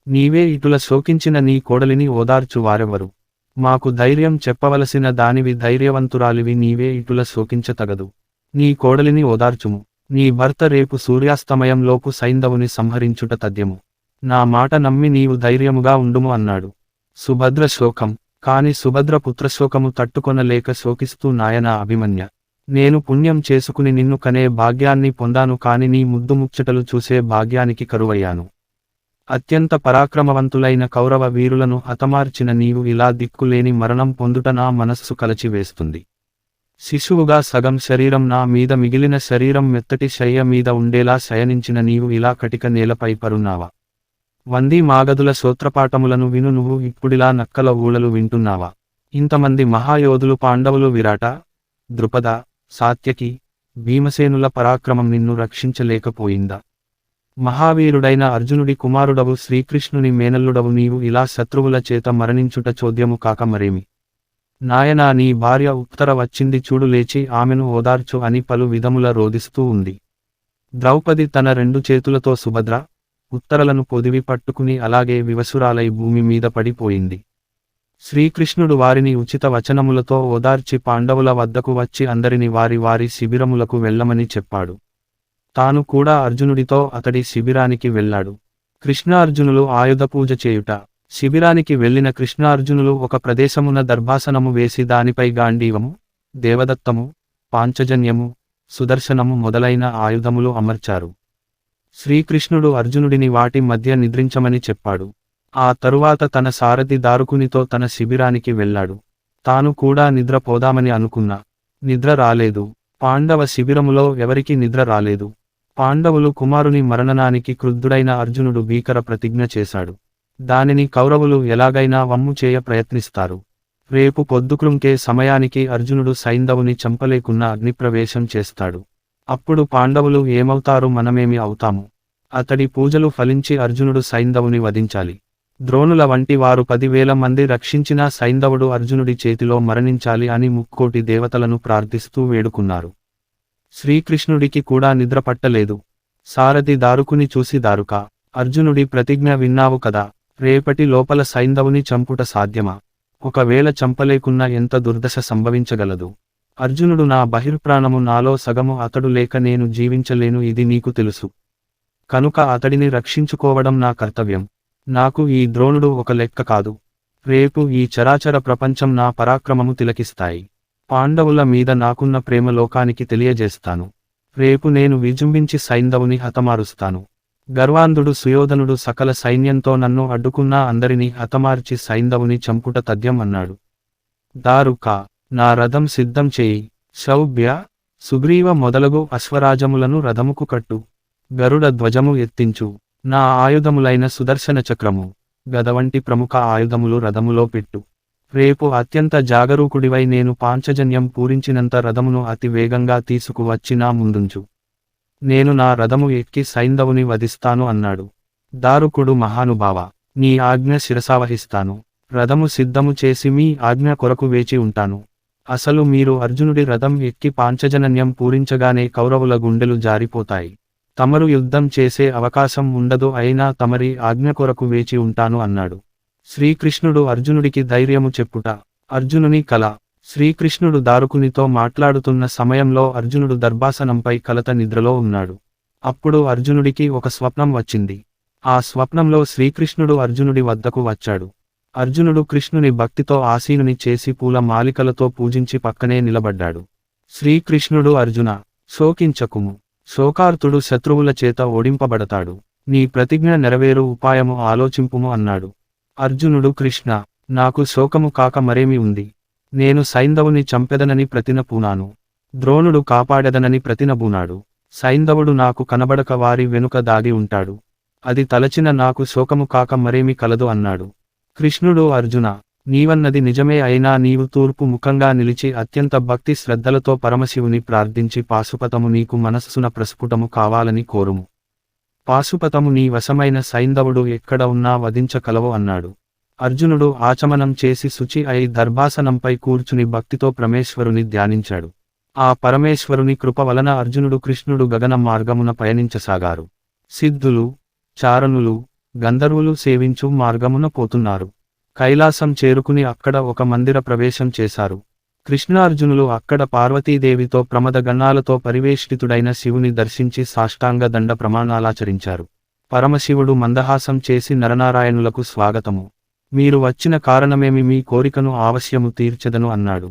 నీవే ఇటుల శోకించిన నీ కోడలిని ఓదార్చు వారెవరు. మాకు ధైర్యం చెప్పవలసిన దానివి, ధైర్యవంతురాలివి నీవే ఇటుల శోకించతగదు. నీ కోడలిని ఓదార్చుము. నీ భర్త రేపు సూర్యాస్తమయంలోపు సైంధవుని సంహరించుట తథ్యము. నా మాట నమ్మి నీవు ధైర్యముగా ఉండుము అన్నాడు. సుభద్ర శోకం. కాని సుభద్ర పుత్రశోకము తట్టుకొనలేక శోకిస్తూ నాయనా అభిమన్య, నేను పుణ్యం చేసుకుని నిన్ను కనే భాగ్యాన్ని పొందాను కాని నీ ముద్దు ముచ్చటలు చూసే భాగ్యానికి కరువయ్యాను. అత్యంత పరాక్రమవంతులైన కౌరవ వీరులను హతమార్చిన నీవు ఇలా దిక్కులేని మరణం పొందుట నా మనస్సు కలచివేస్తుంది. శిశువుగా సగం శరీరం నా మీద మిగిలిన శరీరం మెత్తటి శయ్య మీద ఉండేలా శయనించిన నీవు ఇలా కటిక నేలపై పరున్నావా? వంది మాగదుల సూత్రపాఠములను విను నువ్వు ఇప్పుడిలా నక్కల ఊళలు వింటున్నావా? ఇంతమంది మహాయోధులు పాండవులు విరాట, ద్రుపద, సాత్యకి, భీమసేనుల పరాక్రమం నిన్ను రక్షించలేకపోయిందా? మహావీరుడైన అర్జునుడి కుమారుడవు శ్రీకృష్ణుని మేనల్లుడవు నీవు ఇలా శత్రువుల చేత మరణించుట చోద్యము కాక మరేమి? నాయనా, నీ భార్య ఉత్తర వచ్చింది చూడు, లేచి ఆమెను ఓదార్చు అని పలు విధముల రోదిస్తూ ఉంది. ద్రౌపది తన 2 చేతులతో సుభద్ర, ఉత్తరలను పొదివి పట్టుకుని అలాగే వివసురాలై భూమి మీద పడిపోయింది. శ్రీకృష్ణుడు వారిని ఉచిత వచనములతో ఓదార్చి పాండవుల వద్దకు వచ్చి అందరిని వారి వారి శిబిరములకు వెళ్ళమని చెప్పాడు. తాను కూడా అర్జునుడితో అతడి శిబిరానికి వెళ్ళాడు. కృష్ణార్జునులు ఆయుధ పూజ చేయుట. శిబిరానికి వెళ్లిన కృష్ణార్జునులు ఒక ప్రదేశమున దర్భాసనము వేసి దానిపై గాంధీవము, దేవదత్తము, పాంచజన్యము, సుదర్శనము మొదలైన ఆయుధములు అమర్చారు. శ్రీకృష్ణుడు అర్జునుడిని వాటి మధ్య నిద్రించమని చెప్పాడు. ఆ తరువాత తన సారథి దారుకునితో తన శిబిరానికి వెళ్ళాడు. తాను కూడా నిద్రపోదామని అనుకున్నా. నిద్ర రాలేదు. పాండవ శిబిరములో ఎవరికి నిద్ర రాలేదు. పాండవులు కుమారుని మరణనానికి క్రుద్ధుడైన అర్జునుడు భీకర ప్రతిజ్ఞ చేశాడు. దానిని కౌరవులు ఎలాగైనా వమ్ము చేయ ప్రయత్నిస్తారు. రేపు పొద్దుక్రుంకే సమయానికి అర్జునుడు సైంధవుని చంపలేకున్నా అగ్నిప్రవేశం చేస్తాడు. అప్పుడు పాండవులు ఏమవుతారు, మనమేమి అవుతాము? అతడి పూజలు ఫలించి అర్జునుడు సైంధవుని వధించాలి. ద్రోణుల వంటి వారు 10,000 మంది రక్షించినా సైంధవుడు అర్జునుడి చేతిలో మరణించాలి అని ముక్కోటి దేవతలను ప్రార్థిస్తూ వేడుకున్నారు. శ్రీకృష్ణుడికి కూడా నిద్ర పట్టలేదు. సారథి దారుకుని చూసి, దారుకా, అర్జునుడి ప్రతిజ్ఞ విన్నావు కదా, రేపటి లోపల సైంధవుని చంపుట సాధ్యమా? ఒకవేళ చంపలేకున్నా ఎంత దుర్దశ సంభవించగలదు? అర్జునుడు నా బహిర్ప్రాణము, నాలో సగము అతడు లేక నేను జీవించలేను, ఇది నీకు తెలుసు. కనుక అతడిని రక్షించుకోవడం నా కర్తవ్యం. నాకు ఈ ద్రోణుడు ఒక లెక్క కాదు. రేపు ఈ చరాచర ప్రపంచం నా పరాక్రమము తిలకిస్తాయి. పాండవుల మీద నాకున్న ప్రేమ లోకానికి తెలియజేస్తాను. రేపు నేను విజృంభించి సైంధవుని హతమారుస్తాను. గర్వాంధుడు సుయోధనుడు సకల సైన్యంతో నన్ను అడ్డుకున్నా అందరినీ హతమార్చి సైంధవుని చంపుట తథ్యం అన్నాడు. దారుకా, నా రథం సిద్ధం చేయి. శౌభ్య, సుగ్రీవ మొదలగు అశ్వరాజములను రథముకు కట్టు. గరుడ ధ్వజము ఎత్తించు. నా ఆయుధములైన సుదర్శన చక్రము, గద వంటి ప్రముఖ ఆయుధములు రథములో పెట్టు. రేపు అత్యంత జాగరూకుడివై నేను పాంచజన్యం పూరించినంత రథమును అతి వేగంగా తీసుకువచ్చి నా ముందుంచు. నేను నా రథము ఎక్కి సైంధవుని వధిస్తాను అన్నాడు. దారుకుడు, మహానుభావ, నీ ఆజ్ఞ శిరసావహిస్తాను. రథము సిద్ధము చేసి మీ ఆజ్ఞ కొరకు వేచి ఉంటాను. అసలు మీరు అర్జునుడి రథం ఎక్కి పాంచజన్యం పూరించగానే కౌరవుల గుండెలు జారిపోతాయి. తమరు యుద్ధం చేసే అవకాశం ఉండదు, అయినా తమరి ఆజ్ఞ కొరకు వేచి ఉంటాను అన్నాడు. శ్రీకృష్ణుడు అర్జునుడికి ధైర్యము చెప్పుట. అర్జునుని కల. శ్రీకృష్ణుడు దారుకునితో మాట్లాడుతున్న సమయంలో అర్జునుడు దర్భాసనంపై కలత నిద్రలో ఉన్నాడు. అప్పుడు అర్జునుడికి ఒక స్వప్నం వచ్చింది. ఆ స్వప్నంలో శ్రీకృష్ణుడు అర్జునుడి వద్దకు వచ్చాడు. అర్జునుడు కృష్ణుని భక్తితో ఆసీనుని చేసి పూల మాలికలతో పూజించి పక్కనే నిలబడ్డాడు. శ్రీకృష్ణుడు అర్జున, శోకించకుము. శోకార్తుడు శత్రువుల చేత ఓడింపబడతాడు. నీ ప్రతిజ్ఞ నెరవేరు ఉపాయము ఆలోచింపుము అన్నాడు. అర్జునుడు కృష్ణ, నాకు శోకము కాక మరేమి ఉంది. నేను సైంధవుని చంపెదనని ప్రతినపూనాను. ద్రోణుడు కాపాడెదనని ప్రతినబూనాడు. సైంధవుడు నాకు కనబడక వారి వెనుక దాగి ఉంటాడు. అది తలచిన నాకు శోకము కాక మరేమి కలదు అన్నాడు. కృష్ణుడు అర్జున, నీవన్నది నిజమే అయినా నీవు తూర్పు ముఖంగా నిలిచి అత్యంత భక్తి శ్రద్ధలతో పరమశివుని ప్రార్థించి పాశుపతము నీకు మనస్సున ప్రస్ఫుటము కావాలని కోరుము. పాశుపతము నీ వశమైన సైంధవుడు ఎక్కడ ఉన్నా వధించకలవు అన్నాడు. అర్జునుడు ఆచమనం చేసి శుచి అయి దర్భాసనంపై కూర్చుని భక్తితో పరమేశ్వరుని ధ్యానించాడు. ఆ పరమేశ్వరుని కృప వలన అర్జునుడు కృష్ణుడు గగన మార్గమున పయనించసాగారు. సిద్ధులు, చారణులు, గంధర్వులు సేవించు మార్గమున పోతున్నారు. కైలాసం చేరుకుని అక్కడ ఒక మందిర ప్రవేశం చేశారు. కృష్ణార్జునులు అక్కడ పార్వతీదేవితో ప్రమద గణాలతో పరివేష్టితుడైన శివుని దర్శించి సాష్టాంగ దండ ప్రమాణాలాచరించారు. పరమశివుడు మందహాసం చేసి నరనారాయణులకు స్వాగతము. మీరు వచ్చిన కారణమేమి, మీ కోరికను ఆవశ్యము తీర్చెదను అన్నాడు.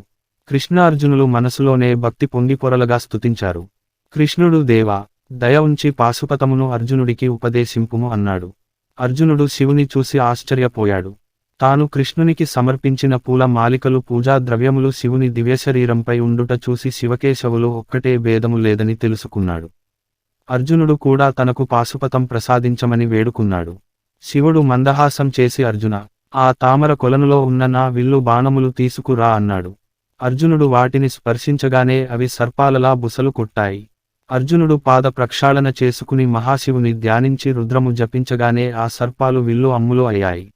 కృష్ణార్జునులు మనసులోనే భక్తి పొంగి పొరలగా స్తుతించారు. కృష్ణుడు దేవా, దయ ఉంచి పాశుపతమును అర్జునుడికి ఉపదేశింపుము అన్నాడు. అర్జునుడు శివుని చూసి ఆశ్చర్యపోయాడు. తాను కృష్ణునికి సమర్పించిన పూల మాలికలు పూజా ద్రవ్యములు శివుని దివ్యశరీరంపై ఉండుట చూసి శివకేశవులు ఒక్కటే భేదము లేదని తెలుసుకున్నాడు. అర్జునుడు కూడా తనకు పాశుపతం ప్రసాదించమని వేడుకున్నాడు. శివుడు మందహాసం చేసి అర్జున, ఆ తామర కొలనులో ఉన్న నా విల్లు బాణములు తీసుకురా అన్నాడు. అర్జునుడు వాటిని స్పర్శించగానే అవి సర్పాలలా బుసలు కొట్టాయి. అర్జునుడు పాద ప్రక్షాళన చేసుకుని మహాశివుని ధ్యానించి రుద్రము జపించగానే ఆ సర్పాలు విల్లు అమ్ములు అయ్యాయి.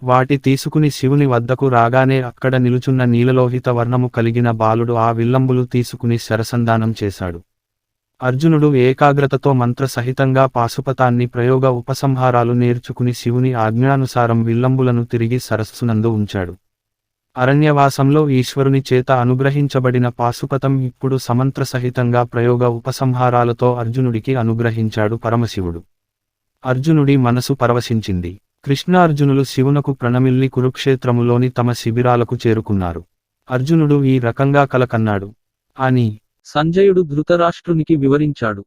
వాటి తీసుకుని శివుని వద్దకు రాగానే అక్కడ నిలుచున్న నీలలోహిత వర్ణము కలిగిన బాలుడు ఆ విల్లంబులు తీసుకుని శరసంధానం చేశాడు. అర్జునుడు ఏకాగ్రతతో మంత్రసహితంగా పాశుపతాన్ని ప్రయోగ ఉపసంహారాలు నేర్చుకుని శివుని ఆజ్ఞానుసారం విల్లంబులను తిరిగి సరస్సునందు ఉంచాడు. అరణ్యవాసంలో ఈశ్వరుని చేత అనుగ్రహించబడిన పాశుపతం ఇప్పుడు సమంత్రసహితంగా ప్రయోగ ఉపసంహారాలతో అర్జునుడికి అనుగ్రహించాడు పరమశివుడు. అర్జునుడి మనసు పరవశించింది. కృష్ణార్జునులు శివునకు ప్రణమిల్లి కురుక్షేత్రములోని తమ శిబిరాలకు చేరుకున్నారు. అర్జునుడు ఈ రకంగా కలకన్నాడు అని సంజయుడు ధృతరాష్ట్రునికి వివరించాడు.